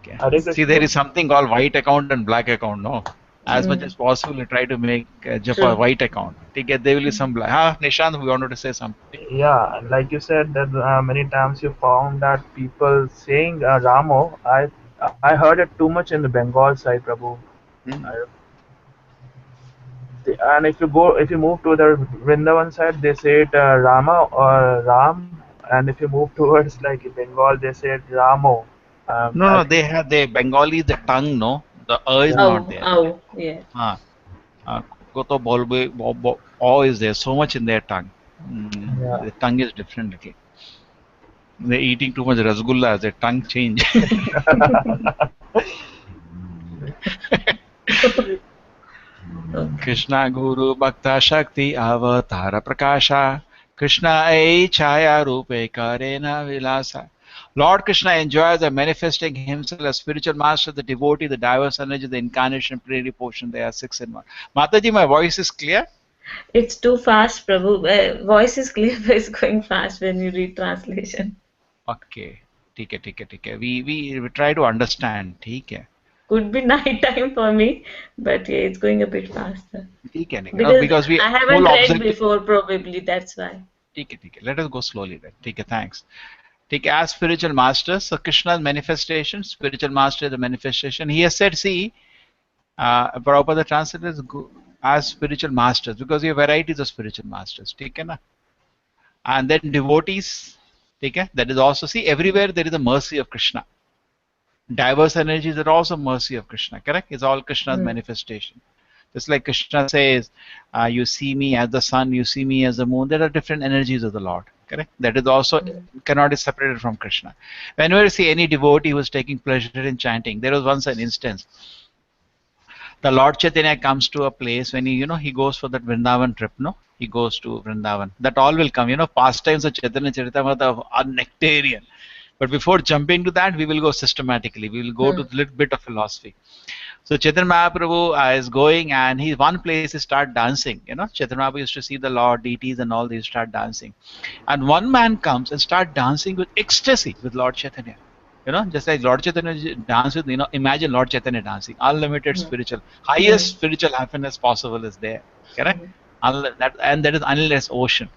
okay. Hare See, there Krishna. is something called white account and black account. No, as much Mm, as possible, you try to make Japa true. white account. Okay, there will be some black. Nishant, we wanted to say something. Yeah, like you said that many times you found that people saying Ramo. I heard it too much in the Bengal side, Prabhu. Hmm. I, and if you move to the Vrindavan side, they say it Rama or Ram, and if you move towards like Bengal, they say it Ramo. No, I no, think they have the Bengali, the tongue, no, the is yeah, not Oh, there. oh, yeah. Ah, Koto Bolbe, is there so much in their tongue. yeah. The tongue is different. Okay. They're eating too much rasgulla, their tongue change. Okay. Krishna Guru Bhakta Shakti Avatara Prakasha Krishna A Chaya Rupe Karena Vilasa. Lord Krishna enjoys the manifesting himself as spiritual master, the devotee, the diverse energy, the incarnation, plenary portion. They are six in one. Mataji, my voice is clear? It's too fast, Prabhu. Voice is clear, but it's going fast when you read translation. Okay. ठीक है. We try to understand. ठीक है. Could be night time for me, but yeah, it's going a bit faster. ठीक है. You know, Because because we I haven't whole read objective. before, probably that's why. ठीक है. Let us go slowly then. ठीक है. Thanks. Take as spiritual masters. So Krishna's manifestation, spiritual master, the manifestation. He has said, see, Prabhupada translated as spiritual masters because we have varieties of spiritual masters. Take na? And then devotees. Take that is also, see, everywhere there is a mercy of Krishna. Diverse energies are also mercy of Krishna. Correct? It's all Krishna's Hmm. manifestation. Just like Krishna says, you see me as the sun, you see me as the moon. There are different energies of the Lord. Correct? That is also cannot be separated from Krishna. Whenever you see any devotee who is taking pleasure in chanting, there was once an instance. The Lord Chaitanya comes to a place when he goes for that Vrindavan trip, no? He goes to Vrindavan. That all will come, pastimes of Chaitanya Charitamrita are nectarian. But before jumping to that, we will go systematically. We will go to Hmm. a little bit of philosophy. So Chaitanya Mahaprabhu is going and he one place he start dancing. Chaitanya Mahaprabhu used to see the Lord deities and all these start dancing. And one man comes and start dancing with ecstasy with Lord Chaitanya. Just like Lord Chaitanya dance with, imagine Lord Chaitanya dancing. Unlimited Hmm. spiritual, Hmm. highest spiritual happiness possible is there. Correct? Hmm. And that is endless ocean.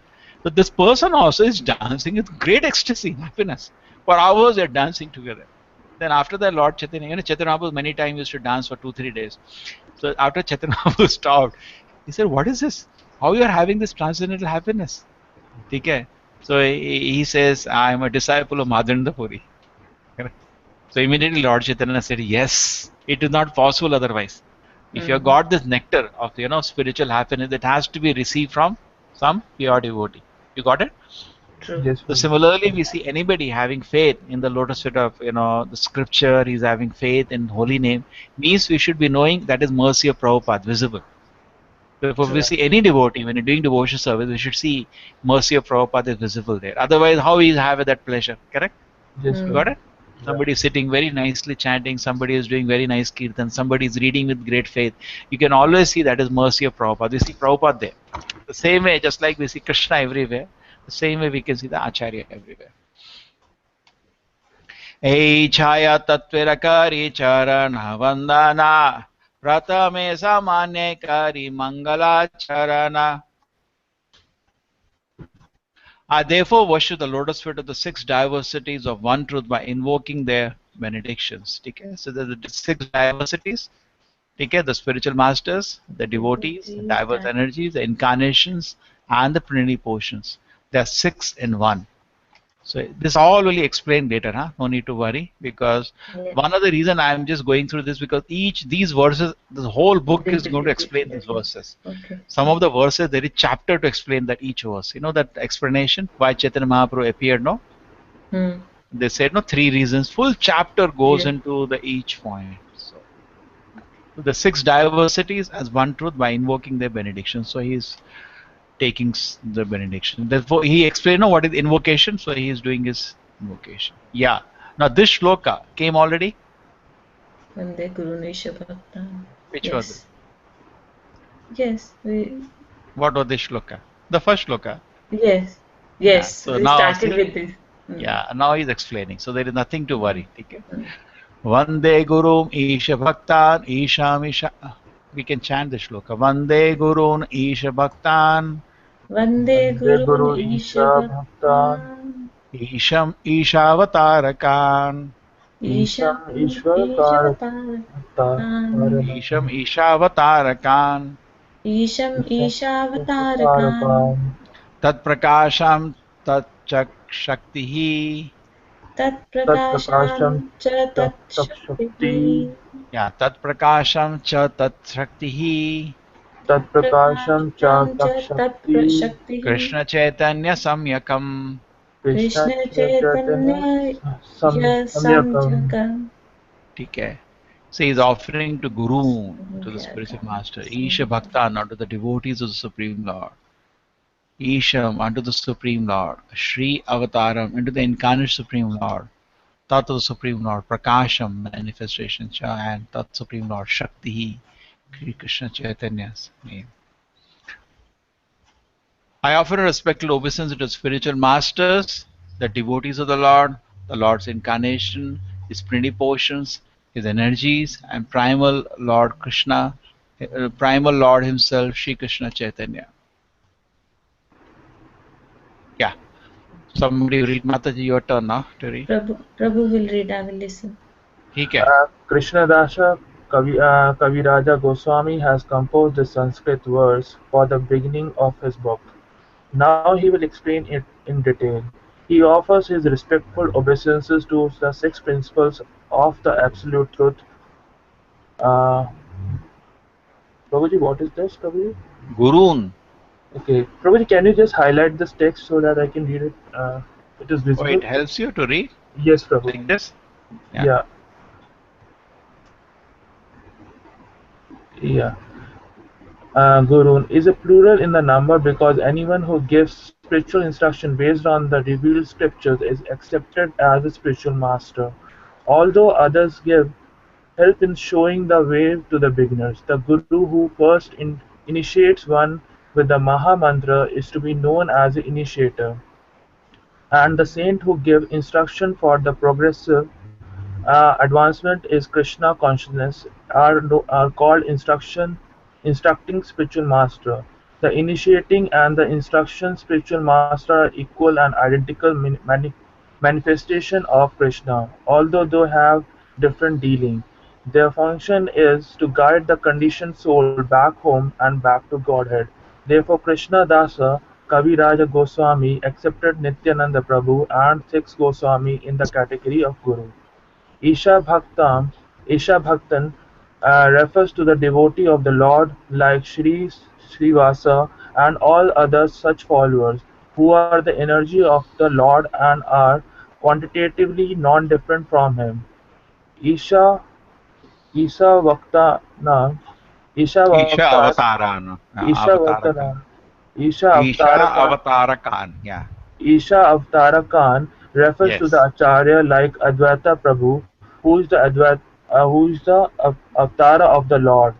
So this person also is dancing with great ecstasy, happiness. For hours they're dancing together. Then after that, Lord Chaitanya, Chaitanya Mahaprabhu many times used to dance for 2-3 days. So after Chaitanya Mahaprabhu stopped, he said, "What is this? How you are having this transcendental happiness?" Okay. So he says, "I am a disciple of Madhavendra Puri." So immediately Lord Chaitanya said, "Yes, it is not possible otherwise. If you have Hmm. got this nectar of spiritual happiness, it has to be received from some pure devotee." You got it? True. Yes, So Prabhu. similarly, we see anybody having faith in the lotus feet of the scripture. He's having faith in holy name. Means we should be knowing that is mercy of Prabhupada visible. So if we True. see any devotee when you're doing devotion service, we should see mercy of Prabhupada is visible there. Otherwise, how we have that pleasure? Correct? Yes, You Hmm. got Prabhu. it? Yeah. Somebody is sitting very nicely chanting. Somebody is doing very nice kirtan. Somebody is reading with great faith. You can always see that is mercy of Prabhupada. We see Prabhupada there. The same way, just like we see Krishna everywhere, the same way we can see the Acharya everywhere. Hey Chaya Tatvirakari Charana Vandana Pratame Samanye Kari Mangala Charana. I therefore worship the lotus feet of the six diversities of one truth by invoking their benedictions. Okay? So there are the six diversities. Okay? The spiritual masters, the devotees, the Devotees, diverse energies, the incarnations, and the plenary portions. There are six in one. So this all will be explained later, huh? No need to worry, because yeah. one of the reason I am just going through this because these verses, the whole book is going to explain these verses. Okay. Some of the verses there is chapter to explain that each verse. That explanation why Chaitanya Mahaprabhu appeared. No, Hmm. they said no three reasons. Full chapter goes Yeah. into the each point. So the six diversities as one truth by invoking their benediction. So he's taking the benediction. Therefore, he explained what is invocation. So he is doing his invocation. Yeah. Now this shloka came already. Vande Guru Nisha Bhaktan. Which was it? Yes. Yes, we, What was the shloka? The first shloka. yes, Yeah. yes. So We now started see, with this. Mm, yeah, now he's explaining. So there is nothing to mm, worry. Okay. mm. Vande Gurum Isha Bhaktan Isham Isha. We can chant the shloka. Vande Gurun Isha Bhaktan Vande वन्दे Gurun गुरु Isha Isha भक्तान् Bhaktan Isham Ishavatarakan. Isham ईशम् ईश्वरकारतारणम् Isham Ishavatarakan. Isham Ishavatarakam ईशकारकान् Tat Prakasham Tat Chak Shaktihi. Tat तत्प्रकाशं Prakasham Cha च Tat तत्शक्ति Shaktihi Yeah, Tat Prakasham Cha Tat Shaktihi. Tat तत्प्रकाशं च Prakasham Cha Tat तत्शक्ति Shaktihi Krishna Chaitanya Samyakam. Krishna Krishna Chaitanya Chaitanya सम्यकम् Yasamjakam. Okay. So he's offering to Guru, to the spiritual master, Isha Samjakam. Bhaktan, unto the devotees of the Supreme Lord. Isham, unto the Supreme Lord. Shri Avataram, unto the incarnate Supreme Lord. Tat of the Supreme Lord. Prakasham, manifestation, Cha, and Tat Supreme Lord. Shakti, Krishna Chaitanya's name. I offer a respectful obeisance to spiritual masters, the devotees of the Lord's incarnation, his plenipotions, his energies, and primal Lord Krishna, primal Lord himself, Shri Krishna Chaitanya. Yeah. Somebody read Mataji, your turn now to read. Prabhu will read, I will listen. Okay. Krishnadasa Kaviraja Goswami has composed the Sanskrit verse for the beginning of his book. Now he will explain it in detail. He offers his respectful obeisances to the six principles of the Absolute Truth. Uh, Prabhuji, what is this, Prabhuji? Gurun. Okay, Prabhuji, can you just highlight this text so that I can read it? It is Oh, visible? it helps you to read Yes, Prabhu. like this? Yeah. Yeah, yeah. Gurun is a plural in the number because anyone who gives spiritual instruction based on the revealed scriptures is accepted as a spiritual master. Although others give help in showing the way to the beginners, the Guru who first initiates one with the Maha Mantra is to be known as the initiator, and the saint who give instruction for the progressive advancement is Krishna consciousness are called instructing spiritual master. The initiating and the instruction spiritual master are equal and identical manifestation of Krishna, although they have different dealing. Their function is to guide the conditioned soul back home and back to Godhead. Therefore, Krishna Dasa Kaviraja Goswami accepted Nityananda Prabhu and six Goswami in the category of Guru. Isha Bhaktan refers to the devotee of the Lord like Sri Srivasa and all other such followers, who are the energy of the Lord and are quantitatively non-different from him. Isha Isha Isha Ishavaktas Avataran. Ishavaktaran Avatarakan. Isha Isha Avatarakan. Yeah. Isha Avtarakan refers to the Yes. Acharya like Advaita Prabhu, who is the Avtara of the Lord.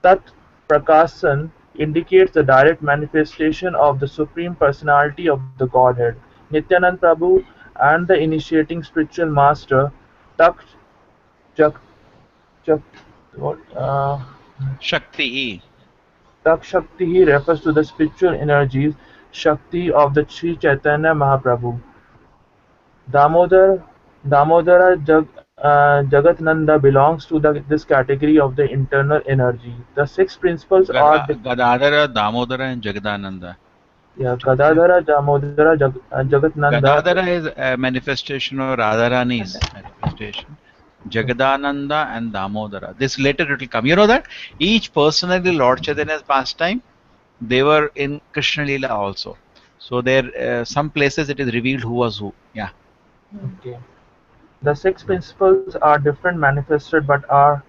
Tat Prakasan indicates the direct manifestation of the Supreme Personality of the Godhead. Nityanand Prabhu and the initiating spiritual master Tak Chak Chak what, Shakti. Tak Shakti refers to the spiritual energies Shakti of the Sri Chaitanya Mahaprabhu. Damodar Jagatnanda belongs to this category of the internal energy. The six principles are Gadadhara, Damodara, and Jagadananda. yeah, Okay. Gadadhara, Jagatnanda. Gadadhara is a manifestation of Radharani's manifestation. Jagadananda and Damodara. This later it will come. You know that each personally Lord Chaitanya's pastime, they were in Krishna Lila also. So there, some places it is revealed who was who. Yeah. Okay. The six principles are different manifested but all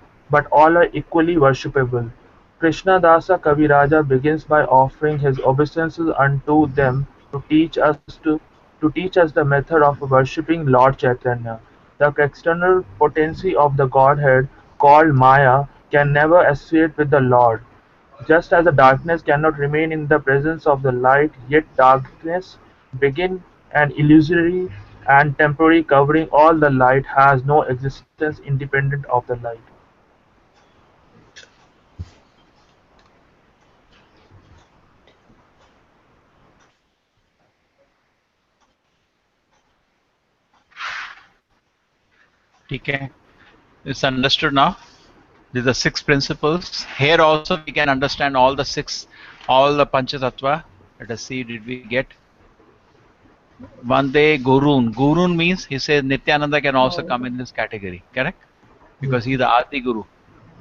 are equally worshipable. Krishna Dasa Kaviraja begins by offering his obeisances unto them to teach us the method of worshipping Lord Chaitanya. The external potency of the Godhead called Maya can never associate with the Lord. Just as the darkness cannot remain in the presence of the light, yet darkness, being an illusory and temporary covering all the light, has no existence independent of the light. Okay, it's understood now. These are six principles. Here also we can understand all the six, all the Panchatattva. Let us see, did we get Vande Gurun? Gurun means he says Nityananda can also come in this category, correct? Because he's the Adi Guru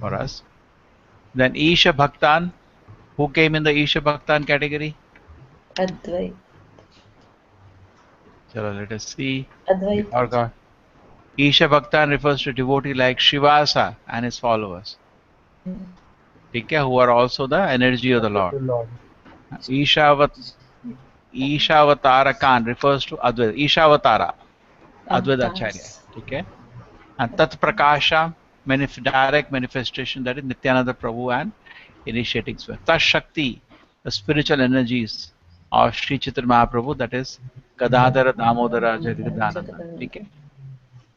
for us. Then Isha Bhaktan, who came in the Isha Bhaktan category? Advait. So let us see. We Advaita. forgot. Isha Bhaktan refers to devotee like Shivasa and his followers. Okay, who are also the energy of the Lord. Ishavat, Ishavatara refers to Advaita. Ishavatara, Advaita Acharya. Avatars. Okay. And Tat Prakasha, direct manifestation, that is Nityananda Prabhu and initiating spirit. Tat Shakti, the spiritual energies of Sri Chaitanya Mahaprabhu, that is Gadadhara Damodara Jagadananda. Okay.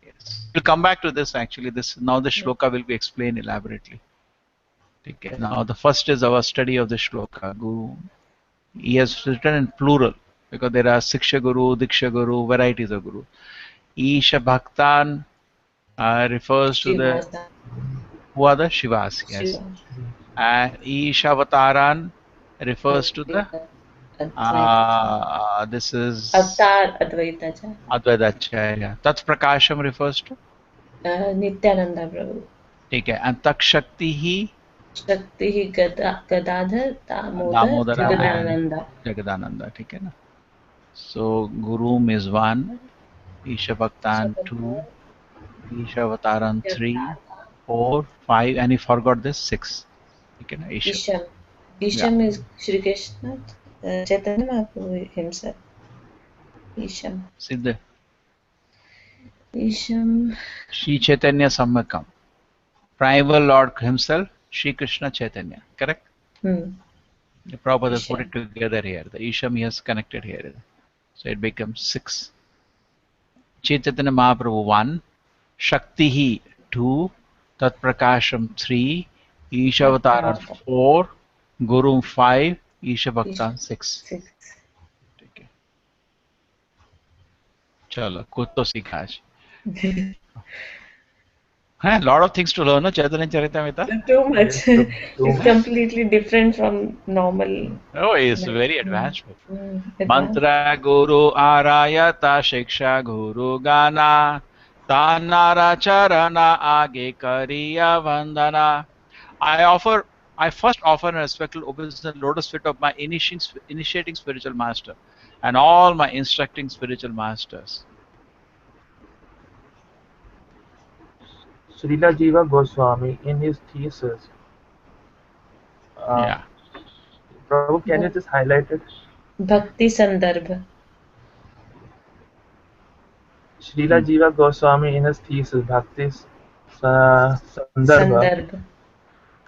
Yes. We'll come back to this actually. This now the shloka will be explained elaborately. Okay. Now the first is our study of the shloka. Guru. He has written in plural because there are Siksha Guru, Diksha Guru, varieties of Guru. Isha Bhaktan refers to the Shivasa. who are the Shivas, yes. Shiva. And Ishavataran refers to the Advaita. this is Avatar Advaita. Advaita Acharya. Tat Prakasham refers to Nityananda Prabhu. okay, and Tak Shakti hi Shakti Gadadhar Damodar Damodara and Jagadananda. Jagadananda. Okay, na? So Guru is 1, Isha Bhaktan 2, Ishavataran 3, 4, 5, and he forgot this 6. Okay, na? Isha. Isham. Isham is Shri Krishna, Chaitanya Mahaprabhu himself. Isham. Siddha. Isham. Sri Chaitanya Sammakam. Primal Lord himself, Sri Krishna Chaitanya. Correct? The Prabhupada has put it together here. The Isham he has connected here. So it becomes 6. Chaitanya Mahaprabhu 1, Shakti 2, Tat Prakasham 3, Ishavataran 4, Guru 5, Isha Bhaktan 6. Okay. Chalo, kuch to sikha aaj. A lot of things to learn, no? Chaitanya Charitamrita? Too much. It's completely different from normal. Oh, it's very advanced. Advanced. Mantra Guru Arayata Shiksha Guru Gana Tanara Charana Age Kariya Vandana. I first offer a respectful obeisance and lotus feet of my initiating spiritual master and all my instructing spiritual masters. Srila Jiva Goswami, in his thesis, Yeah. Prabhu, can you just highlight it? Bhakti Sandarbha. Srila Jiva Goswami, in his thesis, Bhakti Sandarbha,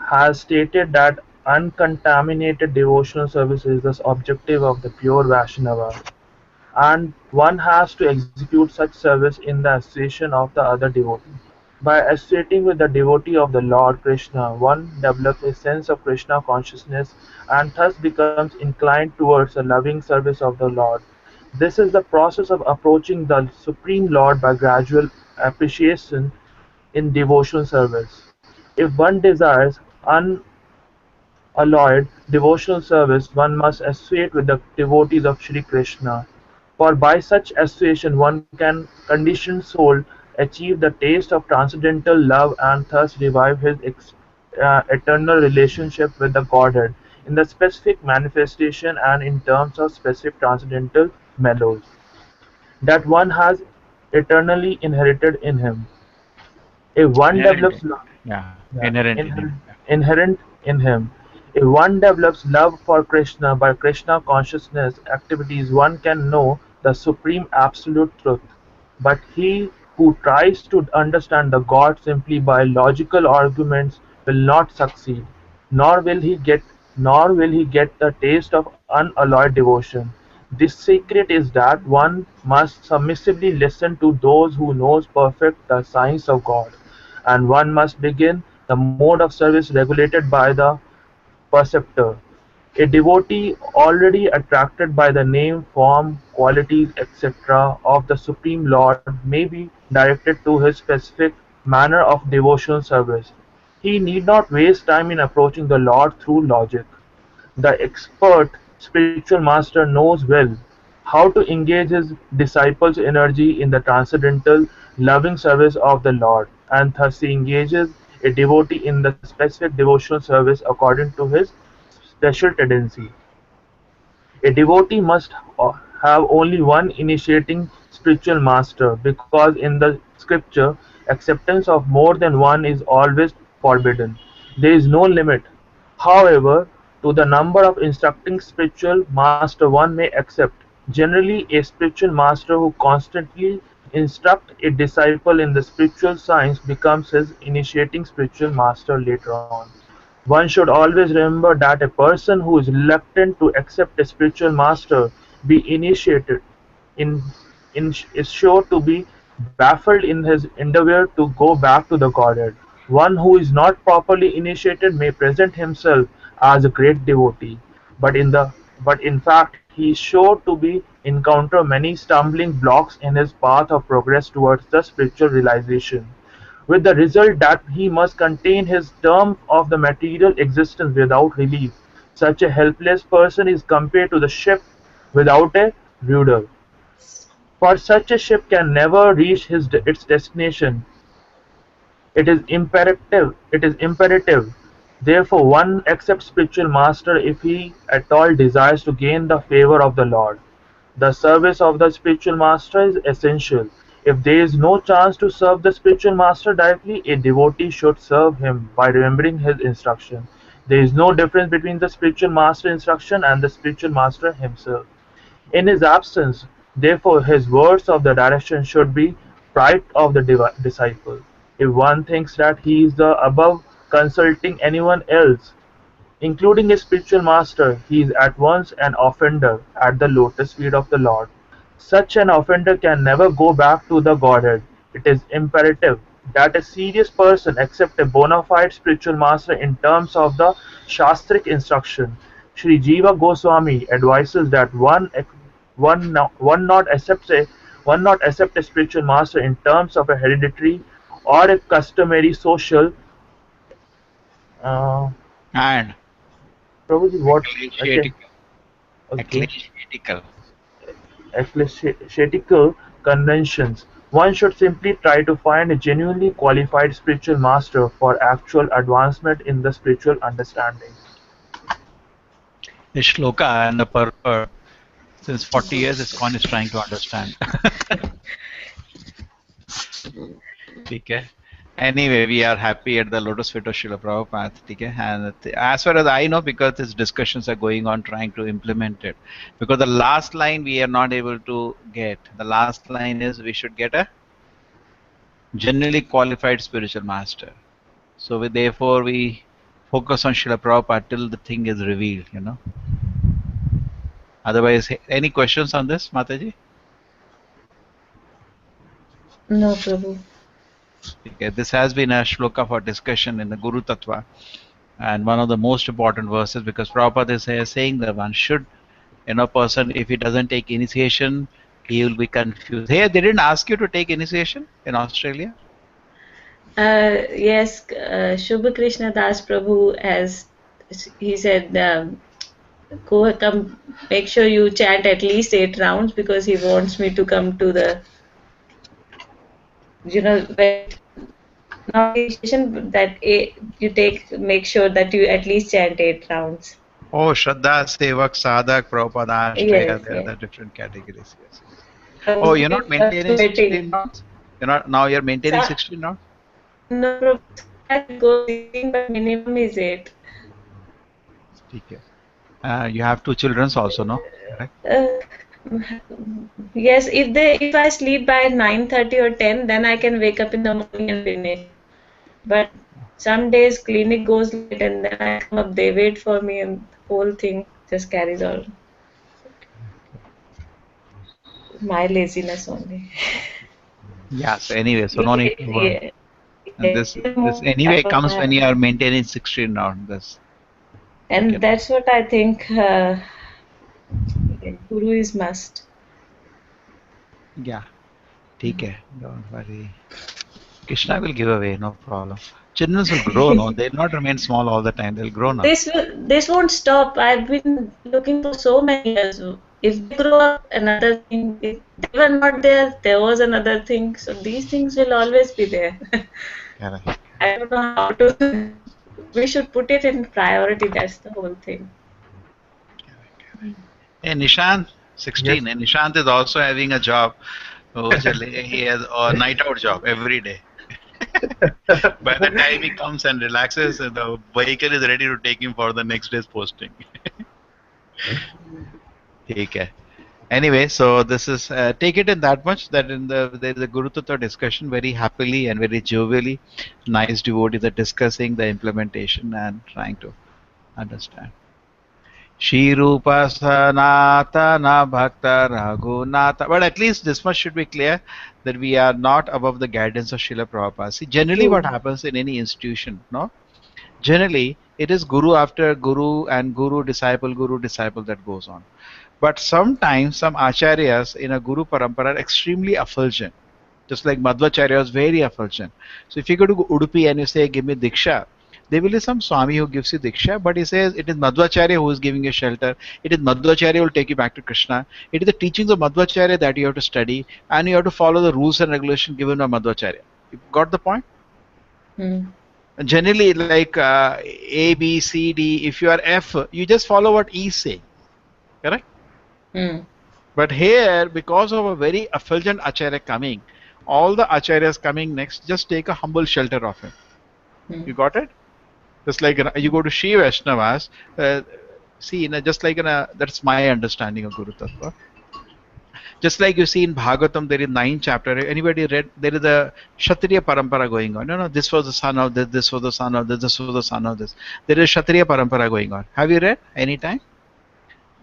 has stated that uncontaminated devotional service is the objective of the pure Vaishnava, and one has to execute such service in the association of the other devotee. By associating with the devotee of the Lord Krishna, one develops a sense of Krishna consciousness and thus becomes inclined towards the loving service of the Lord. This is the process of approaching the Supreme Lord by gradual appreciation in devotional service. If one desires unalloyed devotional service, one must associate with the devotees of Sri Krishna. For by such association one can conditioned soul achieve the taste of transcendental love and thus revive his eternal relationship with the Godhead in the specific manifestation and in terms of specific transcendental mellows that one has eternally inherited in him. If one Inherent. develops love, Yeah. yeah, Inherent in him. inherent in him. If one develops love for Krishna by Krishna consciousness activities, one can know the supreme absolute truth. But he who tries to understand the God simply by logical arguments will not succeed, nor will he get nor will he get the taste of unalloyed devotion. The secret is that one must submissively listen to those who knows perfect the science of God, and one must begin the mode of service regulated by the perceptor. A devotee already attracted by the name, form, qualities, etc. of the Supreme Lord may be directed to his specific manner of devotional service. He need not waste time in approaching the Lord through logic. The expert spiritual master knows well how to engage his disciples' energy in the transcendental, loving service of the Lord, and thus he engages a devotee in the specific devotional service according to his special tendency. A devotee must have only one initiating spiritual master, because in the scripture acceptance of more than one is always forbidden. There is no limit, however, to the number of instructing spiritual master one may accept. Generally, a spiritual master who constantly instructs a disciple in the spiritual science becomes his initiating spiritual master later on. One should always remember that a person who is reluctant to accept a spiritual master be initiated in, is sure to be baffled in his endeavor to go back to the Godhead. One who is not properly initiated may present himself as a great devotee, but in fact he is sure to be encounter many stumbling blocks in his path of progress towards the spiritual realization, with the result that he must contain his term of the material existence without relief. Such a helpless person is compared to the ship without a rudder. For such a ship can never reach its destination. It is imperative, therefore, one accepts spiritual master if he at all desires to gain the favor of the Lord. The service of the spiritual master is essential. If there is no chance to serve the spiritual master directly, a devotee should serve him by remembering his instruction. There is no difference between the spiritual master instruction and the spiritual master himself. In his absence, therefore, his words of the direction should be pride of the disciple. If one thinks that he is the above consulting anyone else, including his spiritual master, he is at once an offender at the lotus feet of the Lord. Such an offender can never go back to the Godhead. It is imperative that a serious person accept a bona fide spiritual master in terms of the Shastric instruction. Sri Jiva Goswami advises that one not accept a spiritual master in terms of a hereditary or a customary social. Uh, And Prabhuji, what? Okay, ecclesiastical, okay. ecclesiastical. Ecclesiastical conventions. One should simply try to find a genuinely qualified spiritual master for actual advancement in the spiritual understanding. The shloka and the purport since 40 years ISKCON is trying to understand. Okay. Anyway, we are happy at the Lotus Feet of Srila Prabhupada. Okay? And as far as I know, because these discussions are going on trying to implement it. Because the last line we are not able to get. The last line is we should get a generally qualified spiritual master. So therefore we focus on Srila Prabhupada till the thing is revealed. Otherwise, any questions on this, Mataji? No, Prabhu. Okay, this has been a shloka for discussion in the Guru Tattva, and one of the most important verses, because Prabhupada is here saying that one should, person, if he doesn't take initiation, he will be confused. Hey, they didn't ask you to take initiation in Australia? Yes, Shubha Krishna Das Prabhu he said, come, make sure you chant at least 8 rounds because he wants me to come to the, when not initiation, that make sure that you at least chant 8 rounds. Oh, Shraddha, Sevak, Sadhak, Prabhupada, Ashraya, Yes, there are yes. the different categories. Yes, yes. I Oh, was you're not maintaining waiting. 16 rounds? You're maintaining Sa- 16 rounds? No, Prabhu, sometimes it goes 16, but minimum is 8. Okay. You have 2 children also, no? Correct? Yes, if I sleep by 9:30 or 10, then I can wake up in the morning and finish. But some days clinic goes late and then I come up, they wait for me and the whole thing just carries on. My laziness only. Yeah. So anyway, so no need It, to worry. it, And it, this anyway comes when you are maintaining 16 now. This you and cannot. that's what I think guru is must. Yeah. ठीक है. Don't worry. Krishna will give away, no problem. Children will grow, no? They'll not remain small all the time. They'll grow now. This won't stop. I've been looking for so many years. If they grow up, another thing. If they were not there, there was another thing. So these things will always be there. Correct. I don't know how to. We should put it in priority. That's the whole thing. Hey, Nishant, Yes. 16. And Nishant is also having a job. He has a night out job every day. By the time he comes and relaxes, the vehicle is ready to take him for the next day's posting. Okay. Anyway, so this is take it in that much that in there is a Guru Tattva discussion very happily and very jovially. Nice devotees are discussing the implementation and trying to understand. Shirupa Sanatana Bhakta Raghunatha. But at least this much should be clear that we are not above the guidance of Srila Prabhupada. See, generally what True. happens in any institution, no? Generally, it is Guru after Guru and Guru disciple that goes on. But sometimes some acharyas in a Guru Parampara are extremely effulgent. Just like Madhvacharya was very effulgent. So if you go to Udupi and you say, give me Diksha, there will be some Swami who gives you Diksha, but he says it is Madhvacharya who is giving you shelter. It is Madhvacharya who will take you back to Krishna. It is the teachings of Madhvacharya that you have to study and you have to follow the rules and regulations given by Madhvacharya. You got the point? Hmm. Generally, like A, B, C, D, if you are F, you just follow what E is saying. Correct? Hmm. But here, because of a very effulgent Acharya coming, all the Acharyas coming next just take a humble shelter of him. You got it? Just like you go to Shri Vaishnavas, see, just like that's my understanding of Guru Tattva. Just like you see in Bhagavatam, there is 9 chapter. Anybody read? There is a Kshatriya Parampara going on. No, this was the son of this, this was the son of this was the son of this. There is Kshatriya Parampara going on. Have you read any time?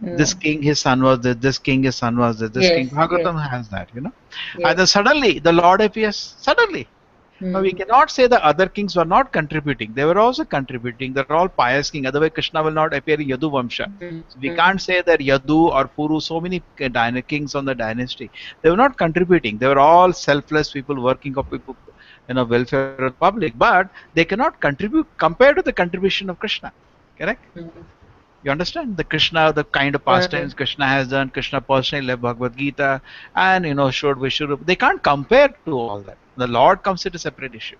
This No. king, his son was this king, his son was this king. Yes. Yes. Bhagavatam has that, And Yes. then suddenly the Lord appears. Suddenly. Now we Hmm. cannot say the other kings were not contributing. They were also contributing. They're all pious kings. Otherwise, Krishna will not appear in Yadu Vamsha. So we can't say that Yadu or Puru, so many kings on the dynasty, they were not contributing. They were all selfless people working of people, welfare of the public. But they cannot contribute compared to the contribution of Krishna. Correct? Hmm. You understand the Krishna, the kind of pastimes Krishna has done. Krishna personally left Bhagavad Gita, and showed Vishwarup. They can't compare to all that. The Lord comes at a separate issue.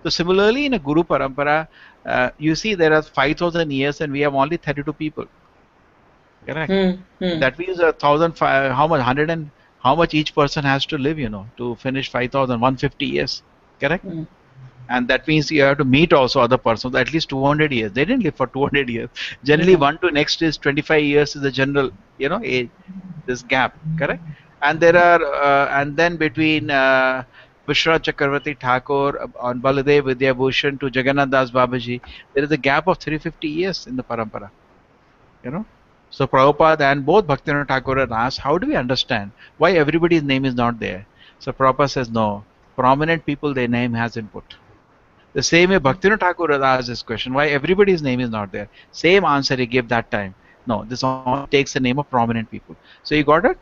So similarly, in a Guru Parampara, you see there are 5,000 years, and we have only 32 people. Correct. That means 1,000. How much? 100 and how much each person has to live? To finish 5,000, 150 years. Correct. And that means you have to meet also other persons at least 200 years. They didn't live for 200 years. Generally, one to next is 25 years is the general, age. This gap, correct? And there are, and then between Vishwanath Chakravarti Thakur on Baladev Vidyabhushan to Jagannath Das Babaji, there is a gap of 350 years in the parampara. So Prabhupada and both Bhaktivinoda Thakur are asked, how do we understand why everybody's name is not there? So Prabhupada says, no, prominent people, their name has been put. The same way Bhaktivinoda Thakur asked this question, why everybody's name is not there? Same answer he gave that time. No, this only takes the name of prominent people. So you got it?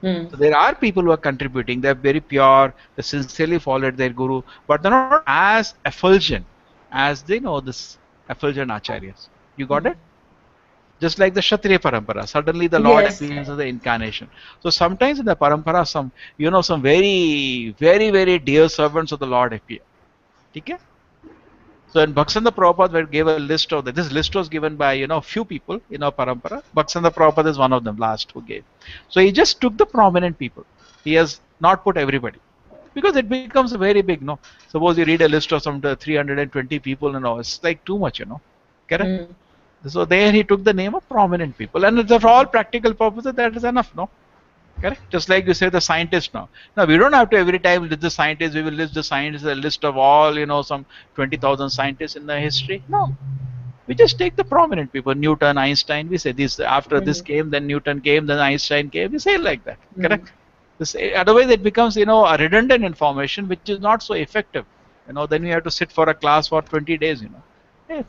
So there are people who are contributing. They're very pure. They sincerely followed their guru, but they're not as effulgent as they know this effulgent acharyas. You got it? Just like the Kshatriya Parampara. Suddenly the Lord appears as the incarnation. So sometimes in the Parampara, some very, very, very dear servants of the Lord appear. Okay? So in Bhaksanda Prabhupada gave a list of this list was given by few people in our parampara. Bhaksanda Prabhupada is one of them, last who gave. So he just took the prominent people. He has not put everybody because it becomes a very big Suppose you read a list of some 320 people it's like too much correct. So there he took the name of prominent people, and for all practical purposes that is enough Correct? Just like you say, the scientist now. Now we don't have to every time list the scientists. We will list the scientists, a list of all, some 20,000 scientists in the history. No, we just take the prominent people, Newton, Einstein. We say this after this came, then Newton came, then Einstein came. We say like that. Correct? This, otherwise, it becomes a redundant information which is not so effective. Then we have to sit for a class for 20 days.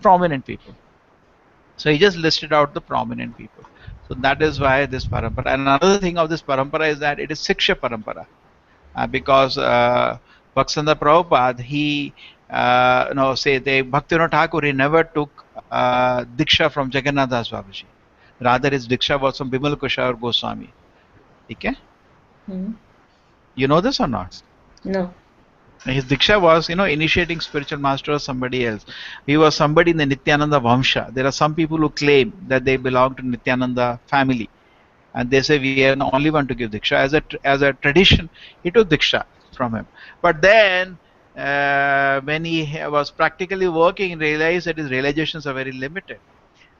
Prominent people. So he just listed out the prominent people. So that is why this parampara. And another thing of this parampara is that it is Siksha parampara. Because Bhaktisiddhanta Prabhupada, he, say the Bhaktivinoda Thakur, he never took Diksha from Jagannath Das Babaji. Rather, his Diksha was from Bimal Kushar Goswami. Okay? You know this or not? No. His Diksha was, initiating spiritual master or somebody else. He was somebody in the Nityananda Vamsha. There are some people who claim that they belong to Nityananda family. And they say we are the only one to give Diksha. As a tradition, he took Diksha from him. But then, when he was practically working, he realized that his realizations are very limited.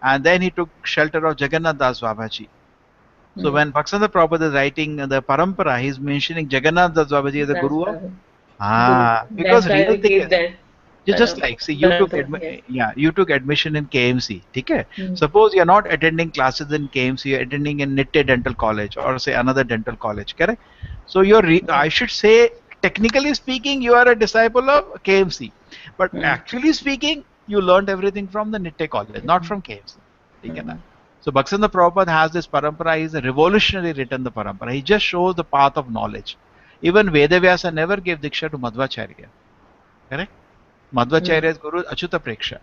And then he took shelter of Jagannath Das Babaji. So when Bhaktisiddhanta Prabhupada is writing the parampara, he is mentioning Jagannath Das Babaji as the Guru of because real thing is, just like, see, you took admission in KMC. Okay? Suppose you are not attending classes in KMC, you are attending in Nitya Dental College or say another dental college. Correct? So I should say, technically speaking, you are a disciple of KMC, but actually speaking, you learned everything from the Nitya College, not from KMC. Okay? So Bhaktisiddhanta Prabhupada has this parampara. He is a revolutionary written the parampara. He just shows the path of knowledge. Even Vedavyasa never gave Diksha to Madhvacharya. Correct? Madhvacharya's Guru is Achyuta Preksha.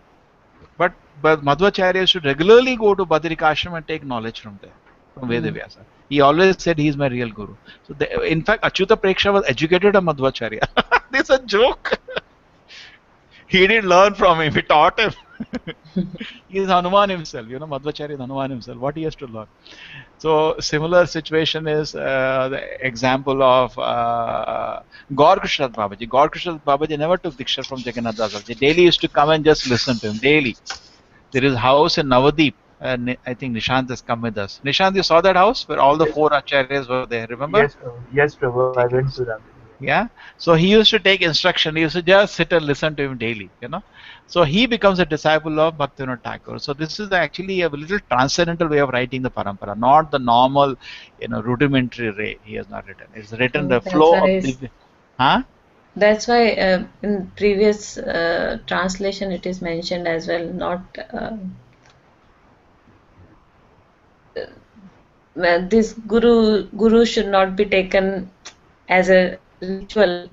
But Madhvacharya should regularly go to Badrikashram and take knowledge from there, from Vedavyasa. He always said he is my real Guru. So in fact, Achyuta Preksha was educated at Madhvacharya. This is a joke. He didn't learn from him, he taught him. He is Hanuman himself, Madhvacharya is Hanuman himself. What he has to learn? So similar situation is the example of Gaur Krishna Babaji. Gaur Krishna Babaji never took Diksha from Jagannath Das Babaji. Daily used to come and just listen to him, daily. There is a house in Navadip. I think Nishant has come with us. Nishant, you saw that house where all the four acharyas were there, remember? Yes, Prabhu, I went to that. Yeah, so he used to take instruction. He used to just sit and listen to him daily, So he becomes a disciple of Bhaktivinoda Thakur. So this is actually a little transcendental way of writing the parampara, not the normal, rudimentary way he has not written. It's written the flow of the. That's why in previous translation it is mentioned as well, not this guru should not be taken as a ritual.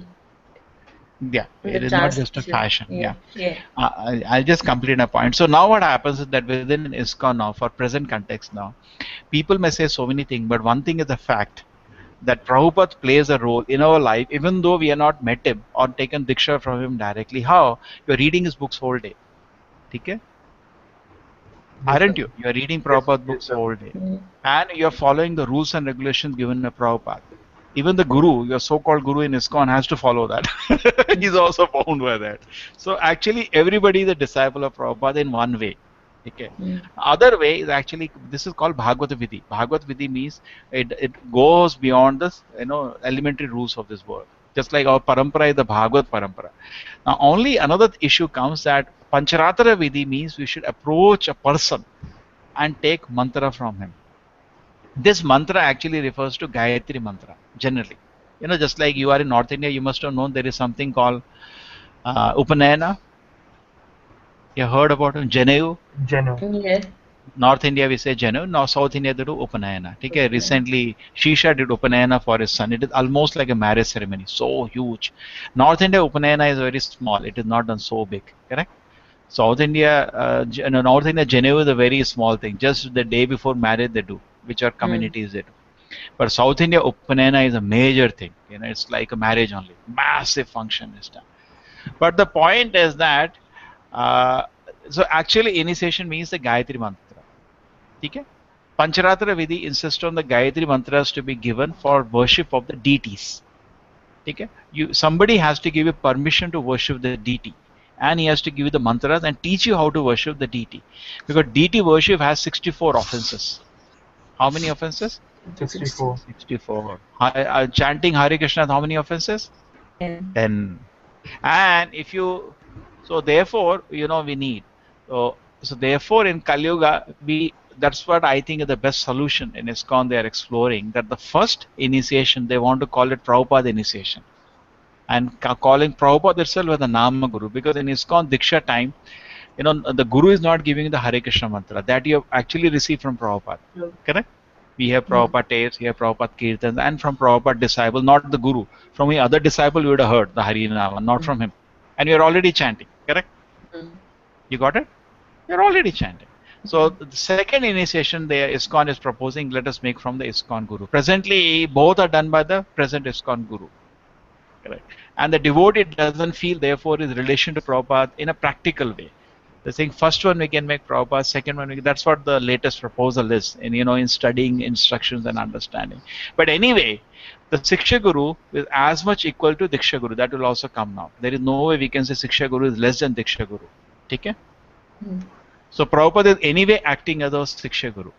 Yeah, it is not just a fashion. Yeah. I'll just complete a point. So now what happens is that within ISKCON now, for present context now, people may say so many things, but one thing is the fact that Prabhupada plays a role in our life, even though we have not met him or taken Diksha from him directly. How? You're reading his books whole day. Okay? Aren't you? You're reading Prabhupada books whole day. And you're following the rules and regulations given by Prabhupada. Even the Guru, your so-called Guru in ISKCON, has to follow that. He's also bound by that. So actually, everybody is a disciple of Prabhupada in one way. Okay. Other way is actually, this is called Bhagavata Vidhi. Bhagavata Vidhi means it goes beyond the elementary rules of this world. Just like our parampara is the Bhagavat parampara. Now only another issue comes that Pancharatara Vidhi means we should approach a person and take mantra from him. This mantra actually refers to Gayatri mantra, generally. Just like you are in North India, you must have known there is something called Upanayana. You heard about it? Janeyu? Yeah. North India we say Janeyu, now South India they do Upanayana. Okay? Recently, Shisha did Upanayana for his son. It is almost like a marriage ceremony, so huge. North India Upanayana is very small, it is not done so big, correct? South India, North India Janeyu is a very small thing, just the day before marriage they do, which are communities they do. But South India Upanayana is a major thing, it's like a marriage only, massive function is done. But the point is that, so actually initiation means the Gayatri mantra. Okay? Pancharatra Vidhi insists on the Gayatri mantras to be given for worship of the deities. Okay? Somebody has to give you permission to worship the deity. And he has to give you the mantras and teach you how to worship the deity. Because deity worship has 64 offenses. How many offenses? 64. 64. Chanting Hare Krishna, how many offenses? 10. 10. And if you, so therefore, we need. So therefore, in Kali Yuga, that's what I think is the best solution in ISKCON they are exploring. That the first initiation, they want to call it Prabhupada initiation. And calling Prabhupada itself as the Nama Guru. Because in ISKCON Diksha time, the Guru is not giving the Hare Krishna mantra. That you have actually received from Prabhupada. Correct? We have Hmm. Prabhupada tapes, we have Prabhupada Kirtans, and from Prabhupada disciple, not the Guru. From the other disciple, you would have heard the Harinama, not from him. And you're already chanting, correct? Hmm. You got it? You're already chanting. So the second initiation there, ISKCON is proposing, let us make from the ISKCON Guru. Presently, both are done by the present ISKCON Guru. Correct. And the devotee doesn't feel, therefore, his relation to Prabhupada in a practical way. The thing, first one we can make Prabhupada, second one that's what the latest proposal is in studying instructions and understanding. But anyway, the Siksha Guru is as much equal to Diksha Guru. That will also come now. There is no way we can say Siksha Guru is less than Diksha Guru. Okay? Hmm. So Prabhupada is anyway acting as our Siksha Guru.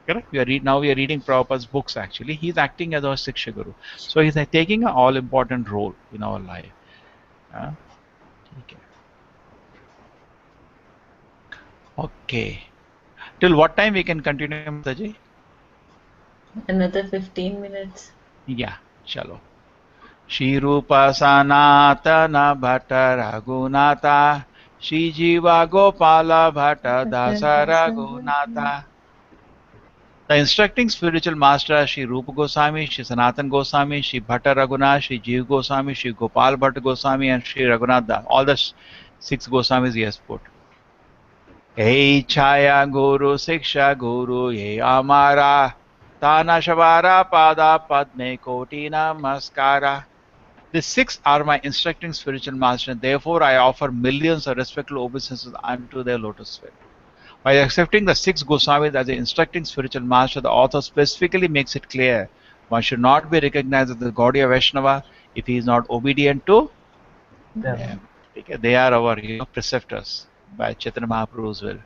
Correct? Now we are reading Prabhupada's books actually. He's acting as our Siksha Guru. So he's taking an all important role in our life. Okay. Okay. Till what time we can continue, Mataji? Another 15 minutes. Yeah, chalo. Shri Rupa Sanatana Bhatta Raghunatha Shri Jiva Gopala Bhatta Dasa Raghunatha. The instructing spiritual master Shri Rupa Goswami, Shri Sanatan Goswami, Shri Bhatta Raghunath, Shri Jiva Goswami, Shri Gopal Bhatta Goswami, and Shri Raghunath Das. All the six Goswamis he has put. Hey Chaya Guru Siksha Guru Ye Amara Tana Shavara Pada Padme Koti Namaskara. These six are my instructing spiritual master, and therefore I offer millions of respectful obeisances unto their lotus feet. By accepting the six Goswamis as the instructing spiritual master, the author specifically makes it clear one should not be recognized as the Gaudiya Vaishnava if he is not obedient to Them. them. Okay, they are our preceptors by Chaitanya Mahaprabhu's will.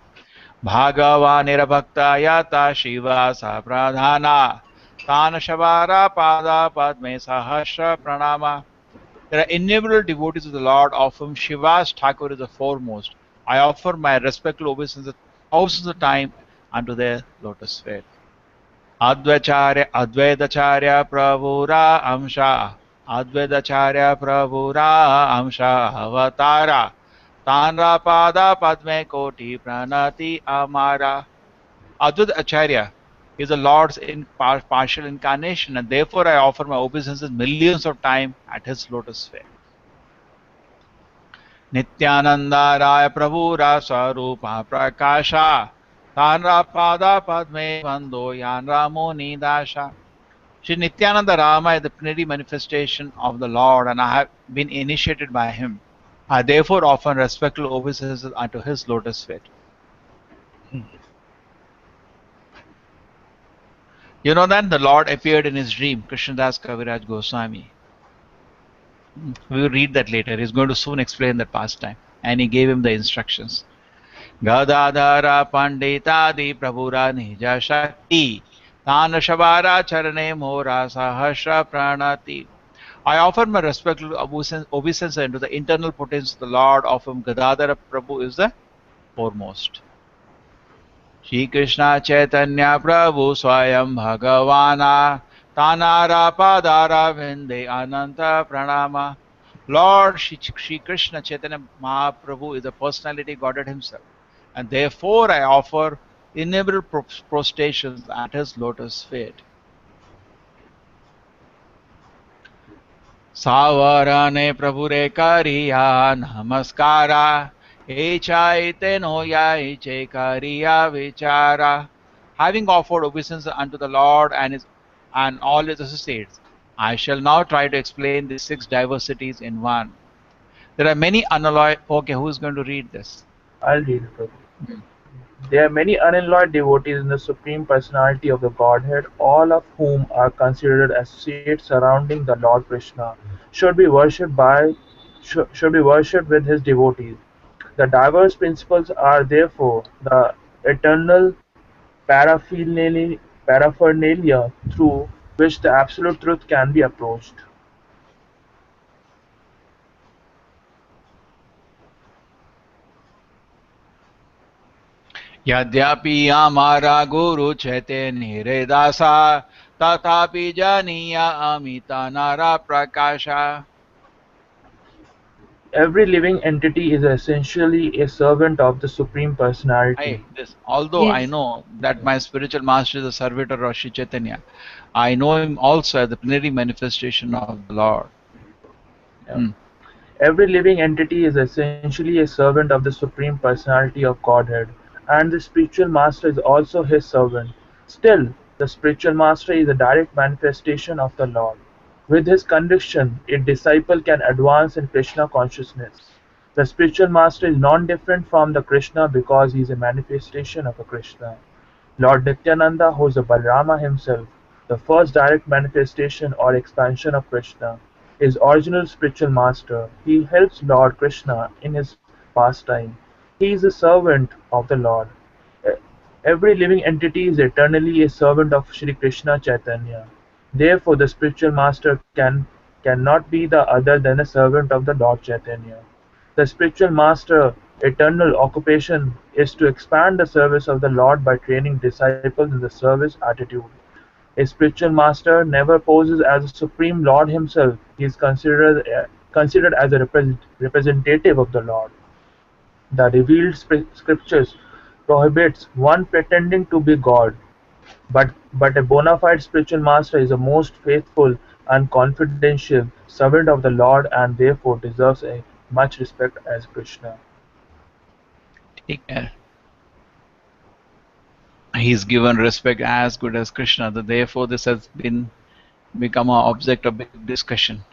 Bhagavanirabhakta yata Shiva sapradhana Tana Shavara Pada Padme Sahasra Pranama. There are innumerable devotees of the Lord, of whom Shiva's Thakur is the foremost. I offer my respectful obeisances thousands of times unto their lotus feet. Advaitacharya Pravura Amsha Advaitacharya Pravura Amsha Avatara Tanra Pada Padme Koti Pranati Amara. Advaita Acharya is the Lord's partial incarnation, and therefore I offer my obeisances millions of times at his lotus feet. Nityananda Raya Prabhura Swarupa Prakasha Tanra Pada Padme Bando Yanra Muni Dasha. Sri Nityananda Rama is the plenary manifestation of the Lord, and I have been initiated by him. I therefore offer respectful obeisances unto his lotus feet. You know that the Lord appeared in his dream, Krishnadas Kaviraj Goswami. We will read that later. He's going to soon explain that pastime. And he gave him the instructions. Gadadhara Panditadi Prabhura Nija Shakti Tana Shavara Charane Mora Sahasra Pranati. I offer my respectful obeisance unto the internal potence of the Lord, of whom Gadadhara Prabhu is the foremost. Shri Krishna Chaitanya Prabhu Swayam Bhagavana Tanara Padara Vinde Ananta Pranama. Lord Shri Krishna Chaitanya Mahaprabhu is the personality Godhead himself, and therefore I offer innumerable prostrations at his lotus feet. Savarane Prabhure Kariya Namaskara Echaite no Yaiche Kariya Vichara. Having offered obeisance unto the Lord and all his associates, I shall now try to explain these six diversities in one. There are many unalloyed. Okay, who is going to read this? I'll read it, Prabhu. There are many unalloyed devotees in the Supreme Personality of the Godhead, all of whom are considered associates surrounding the Lord Krishna, should be worshipped should be worshipped with his devotees. The diverse principles are therefore the eternal paraphernalia paraphernalia through which the absolute truth can be approached. यद्यपि हमारा गुरु चैतन्य रे दासा तथापि जानीय अमित नारा प्रकाशा. Every living entity is essentially a servant of the Supreme Personality. This, although I Yes. know that my spiritual master is a servitor of Sri Chaitanya, I know him also as the plenary manifestation of the Lord. Yeah. Every living entity is essentially a servant of the Supreme Personality of Godhead, and the spiritual master is also his servant. Still, the spiritual master is a direct manifestation of the Lord. With his conviction, a disciple can advance in Krishna consciousness. The spiritual master is non-different from the Krishna because he is a manifestation of a Krishna. Lord Nityananda, who is the Balarama himself, the first direct manifestation or expansion of Krishna, is original spiritual master. He helps Lord Krishna in his pastime. He is a servant of the Lord. E- Every living entity is eternally a servant of Sri Krishna Chaitanya. Therefore, the spiritual master cannot be the other than a servant of the Lord Chaitanya. The spiritual master' eternal occupation is to expand the service of the Lord by training disciples in the service attitude. A spiritual master never poses as a supreme Lord himself. He is considered as a representative of the Lord. The revealed scriptures prohibits one pretending to be God, but a bona fide spiritual master is a most faithful and confidential servant of the Lord and therefore deserves a much respect as Krishna. ठीक है. He's given respect as good as Krishna. Therefore, this has been become an object of big discussion.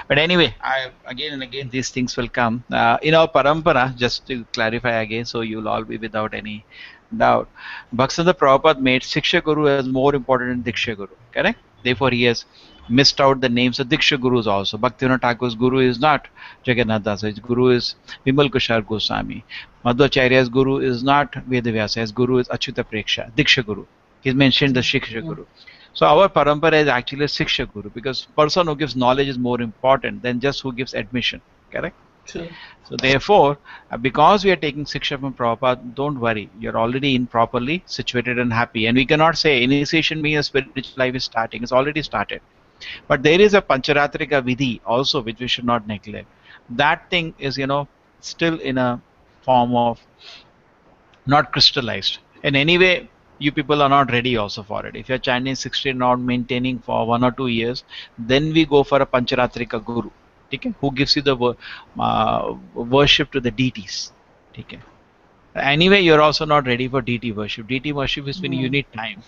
But anyway, again and again these things will come in our parampara. Just to clarify again, so you'll all be without any doubt. Bhaktisiddhanta Prabhupada made Siksha Guru as more important than Diksha Guru. Correct? Therefore, he has missed out the names of Diksha Gurus also. Bhaktivinoda Thakur's Guru is not Jagannath Das. His Guru is Vimal Kushar Goswami. Madhvacharya's Guru is not Vedavyasa. His Guru is Achyuta Preksha, Diksha Guru. He's mentioned the Shiksha Guru. So our parampara is actually a Siksha Guru because person who gives knowledge is more important than just who gives admission. Correct? True. So therefore, because we are taking Siksha from Prabhupada, don't worry. You're already in properly situated and happy. And we cannot say initiation means a spiritual life is starting. It's already started. But there is a Pancharatrika Vidhi also which we should not neglect. That thing is, still in a form of not crystallized. And anyway, you people are not ready also for it. If you're chanting 16 not maintaining for 1 or 2 years, then we go for a Pancharatrika Guru, okay, who gives you the worship to the deities. Okay. Anyway, you're also not ready for deity worship. Deity worship is when you need time.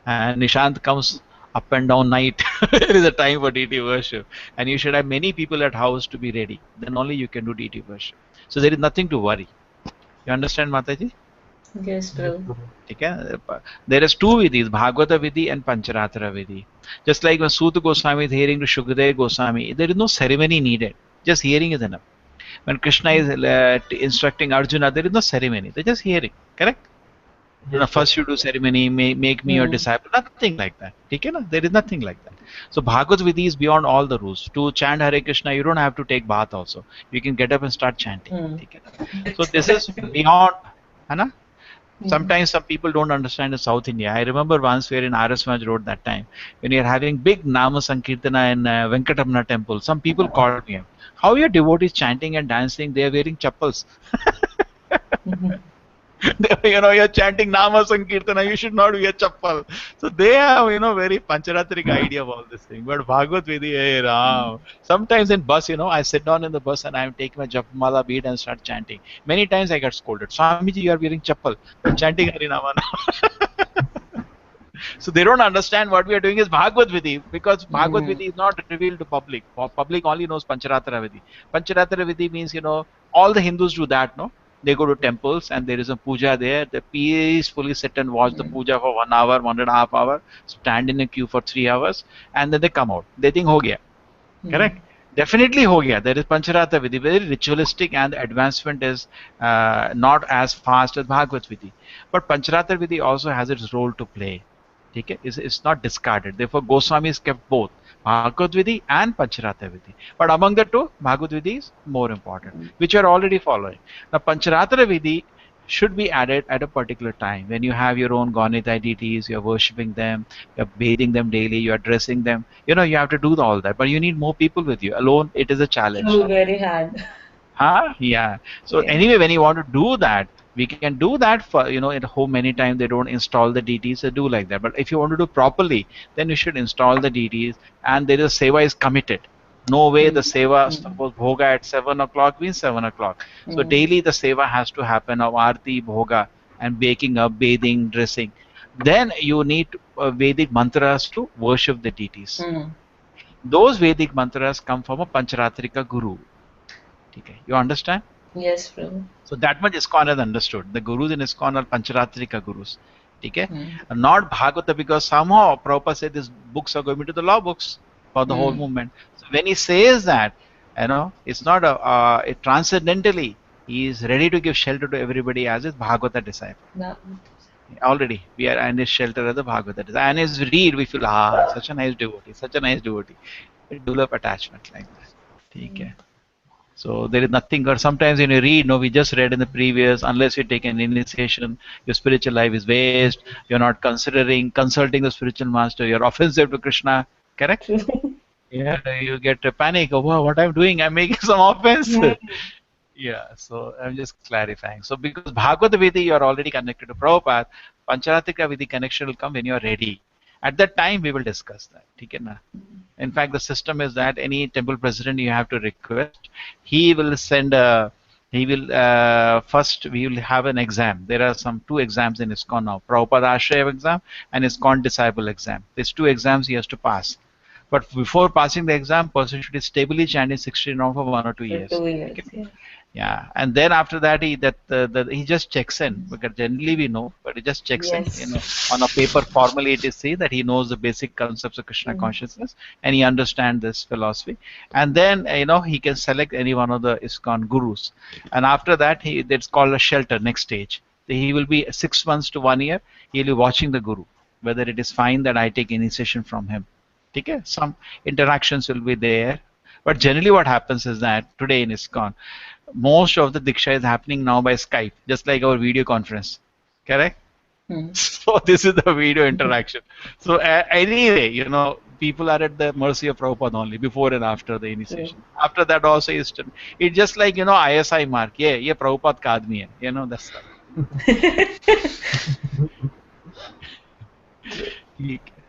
And Nishant comes up and down night. There is a time for deity worship. And you should have many people at house to be ready. Then only you can do deity worship. So there is nothing to worry. You understand, Mataji? Yes, Prabhu. Okay? There is two vidhis, Bhagavata Vidhi and Pancharatra Vidhi. Just like when Suta Goswami is hearing to Shukadeva Goswami, there is no ceremony needed. Just hearing is enough. When Krishna is instructing Arjuna, there is no ceremony. They're just hearing. Correct? Yes, First you do ceremony, make me your disciple. Nothing like that. Okay, na? There is nothing like that. So Bhagavad Vidhi is beyond all the rules. To chant Hare Krishna, you don't have to take bath also. You can get up and start chanting. Okay, na? So this is beyond. Hana? Sometimes some people don't understand in South India. I remember once we were in RS Raj Road that time when you're having big Nama Sankirtana in Venkatamna temple. Some people called me up. How your devotees chanting and dancing? They are wearing chappals. You're chanting Nama Sankirtana, you should not wear chappal. So they have, very Pancharatric idea of all this thing. But Bhagavad Vidhi, hey Ram. Sometimes in bus, I sit down in the bus and I'm taking my Japmala bead and start chanting. Many times I got scolded. Swamiji, you are wearing chappal. I'm chanting Harinama now. So they don't understand what we are doing is Bhagavad Vidhi because Bhagavad Vidhi is not revealed to public. Public only knows Pancharatra Vidhi. Pancharatra Vidhi means, all the Hindus do that, no? They go to temples and there is a puja there. They peacefully sit and watch the puja for 1 hour, 1.5 hours, stand in a queue for 3 hours, and then they come out. They think, ho gaya. Correct? Definitely ho gaya. There is Pancharatra Vidhi, very ritualistic, and the advancement is not as fast as Bhagavad Vidhi. But Pancharatra Vidhi also has its role to play. Okay? It's not discarded. Therefore, Goswamis kept both Bhagavad Vidhi and Pancharatra Vidhi. But among the two, Bhagavad Vidhi is more important, which you are already following. Now, Pancharatra Vidhi should be added at a particular time when you have your own Gaunita deities, you're worshipping them, you're bathing them daily, you're dressing them. You have to do all that, but you need more people with you. Alone, it is a challenge. True, very hard. Huh? Yeah. So Yeah. anyway, when you want to do that, we can do that for at home. Many times they don't install the DTs, they do like that. But if you want to do properly, then you should install the DTs, and there is seva is committed. No way the seva, suppose bhoga at 7 o'clock means 7 o'clock. So daily the seva has to happen of arti, bhoga, and baking up, bathing, dressing. Then you need Vedic mantras to worship the deities. Those Vedic mantras come from a Pancharatrika guru. Okay. You understand? Yes, Prabhu. So that much ISKCON has understood. The gurus in ISKCON are Pancharatrika gurus. Okay? Not Bhagavata, because somehow Prabhupada said these books are going to the law books for the whole movement. So when he says that, it's not it transcendentally, he is ready to give shelter to everybody as his Bhagavata disciple. Already, we are in his shelter as the Bhagavata disciple. And his read, we feel, such a nice devotee, such a nice devotee. We develop attachment like that. Okay. So there is nothing, or sometimes when you read, we just read in the previous, unless you take an initiation, your spiritual life is waste, you're not consulting the spiritual master, you're offensive to Krishna, correct? Yeah, you get a panic, wow, what I'm doing, I'm making some offense. Yeah, so I'm just clarifying. So because Bhagavad Vidhi, you're already connected to Prabhupada, Pancharatrika Vidhi connection will come when you're ready. At that time, we will discuss that. Okay, na? In fact, the system is that any temple president you have to request, he will send first we will have an exam. There are some 2 exams in ISKCON now, Prabhupada Ashraya exam and ISKCON disciple exam. These 2 exams he has to pass. But before passing the exam, person should be stably chanting 16 rounds for 1 or 2 years. 2 years, okay? Yeah, and then after that he just checks in, because generally we know, but he just checks in. On a paper formally it is seen that he knows the basic concepts of Krishna consciousness and he understands this philosophy, and then he can select any one of the ISKCON gurus, and after that that's called a shelter. Next stage, he will be 6 months to 1 year. He'll be watching the guru whether it is fine that I take initiation from him. Okay, some interactions will be there, but generally what happens is that today in ISKCON, most of the Diksha is happening now by Skype, just like our video conference. Correct? So this is the video interaction. So anyway, people are at the mercy of Prabhupada only before and after the initiation. After that also it's just like, ISI mark. Yeah, Prabhupada ka aadmi hai. That's that.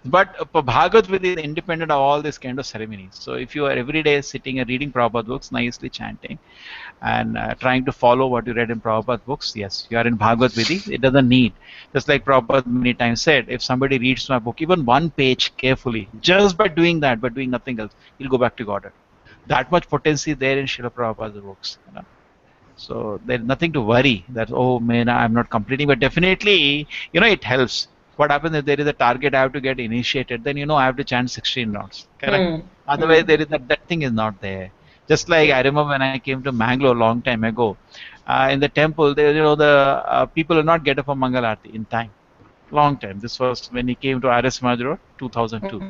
But Bhagavad Vidhi is independent of all this kind of ceremonies. So if you are every day sitting and reading Prabhupada books, nicely chanting, and trying to follow what you read in Prabhupada books, yes, you are in Bhagavad Vidhi. It doesn't need. Just like Prabhupada many times said, if somebody reads my book, even one page carefully, just by doing that, but doing nothing else, he'll go back to Godhead. That much potency there in Srila Prabhupada's books. So there's nothing to worry that, oh man, I'm not completing, but definitely, it helps. What happens if there is a target I have to get initiated, then I have to chant 16 rounds. Correct? Otherwise, there is that thing is not there. Just like I remember when I came to Mangalore a long time ago, in the temple, there, the people will not get up for Mangal Aarti in time. Long time. This was when he came to RS Major Road, 2002.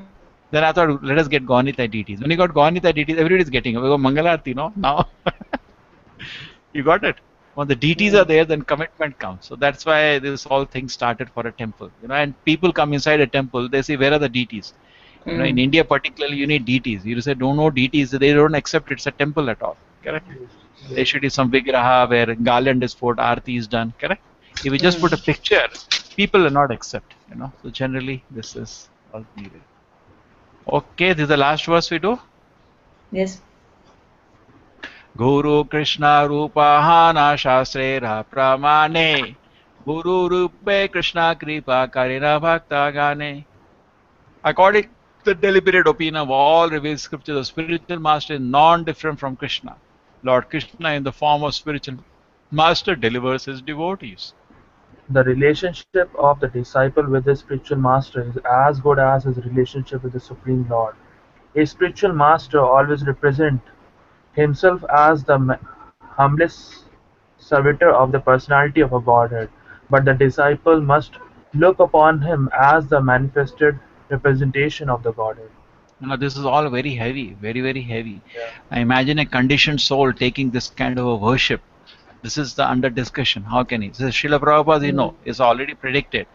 Then I thought, let us get Gaunita deities. When he got Gaunita deities, everybody is getting up. We go Mangal Aarti, now. You got it? When the deities are there, then commitment comes. So that's why this whole thing started for a temple. And people come inside a temple, they say, where are the deities? In India particularly, you need deities. You say, don't know deities, they don't accept it's a temple at all. Correct? There should be some vigraha where garland is put, aarti is done. Correct? If you just put a picture, people will not accept. So generally, this is all needed. Okay, this is the last verse we do. Yes. Guru Krishna Rupahana Shastrera Pramane Guru Rupe Krishna Kripa Karina Bhakta Gane. According to the deliberate opinion of all revealed scriptures, the spiritual master is non-different from Krishna. Lord Krishna, in the form of spiritual master, delivers his devotees. The relationship of the disciple with his spiritual master is as good as his relationship with the Supreme Lord. A spiritual master always represents himself as the humblest servitor of the personality of a godhead, but the disciple must look upon him as the manifested representation of the godhead. This is all very heavy, very, very heavy. Yeah. I imagine a conditioned soul taking this kind of a worship. This is the under discussion. How can he? So Srila Prabhupada, is already predicted.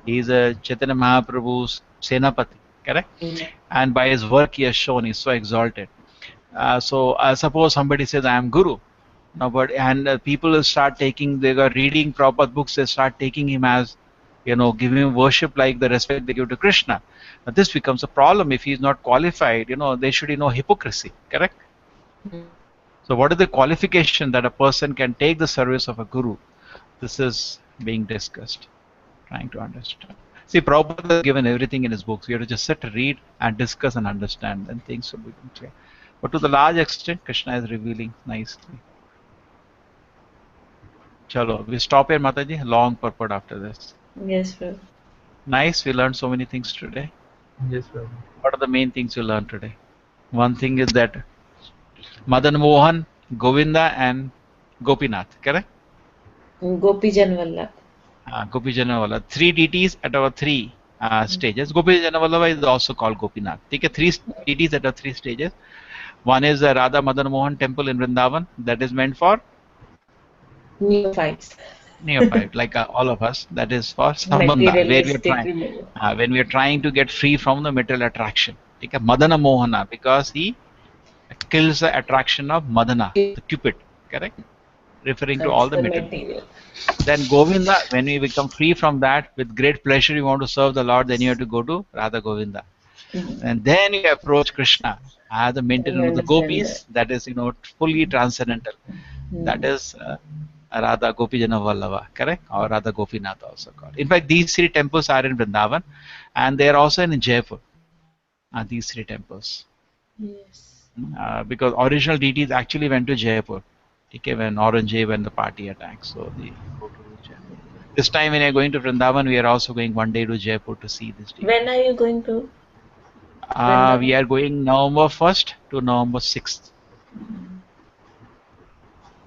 He is a Chaitanya Mahaprabhu's Senapati, correct? And by his work he has shown he's so exalted. So suppose somebody says, I am Guru. No, but and people will start taking, they are reading Prabhupada books, they start taking him as, giving him worship like the respect they give to Krishna. Now, this becomes a problem if he is not qualified. They should know hypocrisy, correct? So what is the qualification that a person can take the service of a guru? This is being discussed, trying to understand. See, Prabhupada has given everything in his books. We have to just sit, read, and discuss and understand, then things will become clear. But to the large extent, Krishna is revealing nicely. Chalo, we stop here, Mataji. Long purport after this. Yes, Prabhu. Nice, we learned so many things today. Yes, Prabhu. What are the main things you learned today? One thing is that Madan Mohan, Govinda, and Gopinath, correct? Gopi Janvalla. Gopi Janavalla. Three deities at our three stages. Gopi Janavalla is also called Gopinath. Take three deities at our three stages. One is the Radha Madan Mohan temple in Vrindavan. That is meant for Neophytes. neophyte, like all of us. That is for Sambandha, where we are trying, when we are trying to get free from the material attraction. Take Madana Mohana, because he kills the attraction of Madana, the Cupid, correct? Referring to all the material. Then Govinda, when we become free from that, with great pleasure you want to serve the Lord, then you have to go to Radha Govinda. And then you approach Krishna as the maintainer of the gopis, that is, fully transcendental. That is Radha Gopijana Vallava, correct? Or Radha Gopinath also called. In fact, these three temples are in Vrindavan, and they are also in Jaipur. These three temples. Yes. Because original deities actually went to Jaipur. Okay, when Aurangzeb and the party attacked, so they go to Jaipur. This time when you're going to Vrindavan, we are also going one day to Jaipur to see this deity. When are you going to? We are going November 1st to November 6th.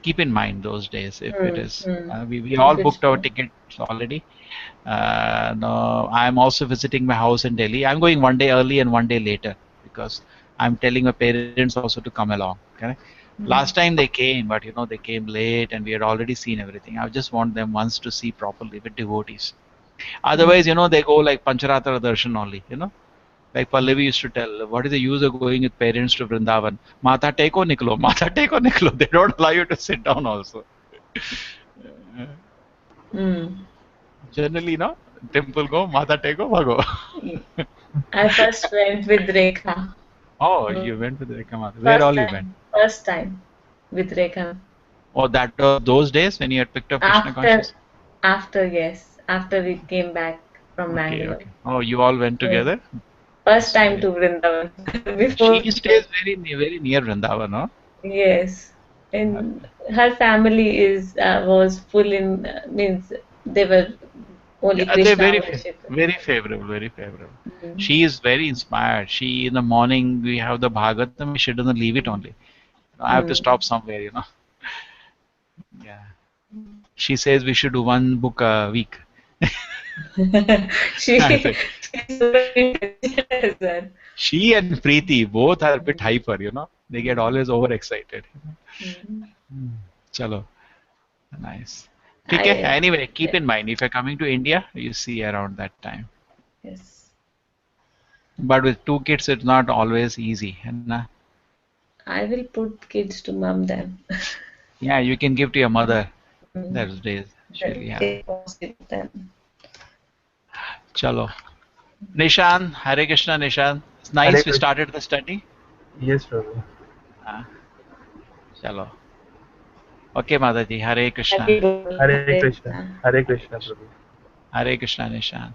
Keep in mind those days if it is. We all booked our tickets already. No, I'm also visiting my house in Delhi. I'm going one day early and one day later because I'm telling my parents also to come along. Correct? Last time they came, but they came late and we had already seen everything. I just want them once to see properly with devotees. Otherwise, they go like Pancharatra Darshan only. Like Pallavi used to tell, what is the use of going with parents to Vrindavan? Mata teko niklo, mata teko niklo. They don't allow you to sit down also. Generally, temple go, mata teko, bhago. I first went with Rekha. Oh, you went with Rekha Mata. Where all you went? First time with Rekha. Oh, that those days when you had picked up Krishna consciousness? Yes. After we came back from Bangalore. Okay. Oh, you all went together? First time to Vrindavan. Before she stays very near Vrindavan, no? Yes. And her family was full in, means they were only Krishna very favorable. She is very inspired. She, in the morning, we have the Bhagavatam, she doesn't leave it only. I have to stop somewhere, Yeah. She says we should do one book a week. She and Preeti both are a bit hyper, They get always overexcited. Chalo. Nice. Okay. Anyway, keep in mind, if you're coming to India, you see around that time. Yes. But with two kids, it's not always easy. I will put kids to mom then. Yeah, you can give to your mother. Those days. Chalo. Nishan, Hare Krishna, Nishan. It's nice we started the study. Yes, Prabhu. Chalo. Okay, Mataji. Hare Krishna. Hare Krishna. Hare Krishna, Prabhu. Hare Krishna, Nishan.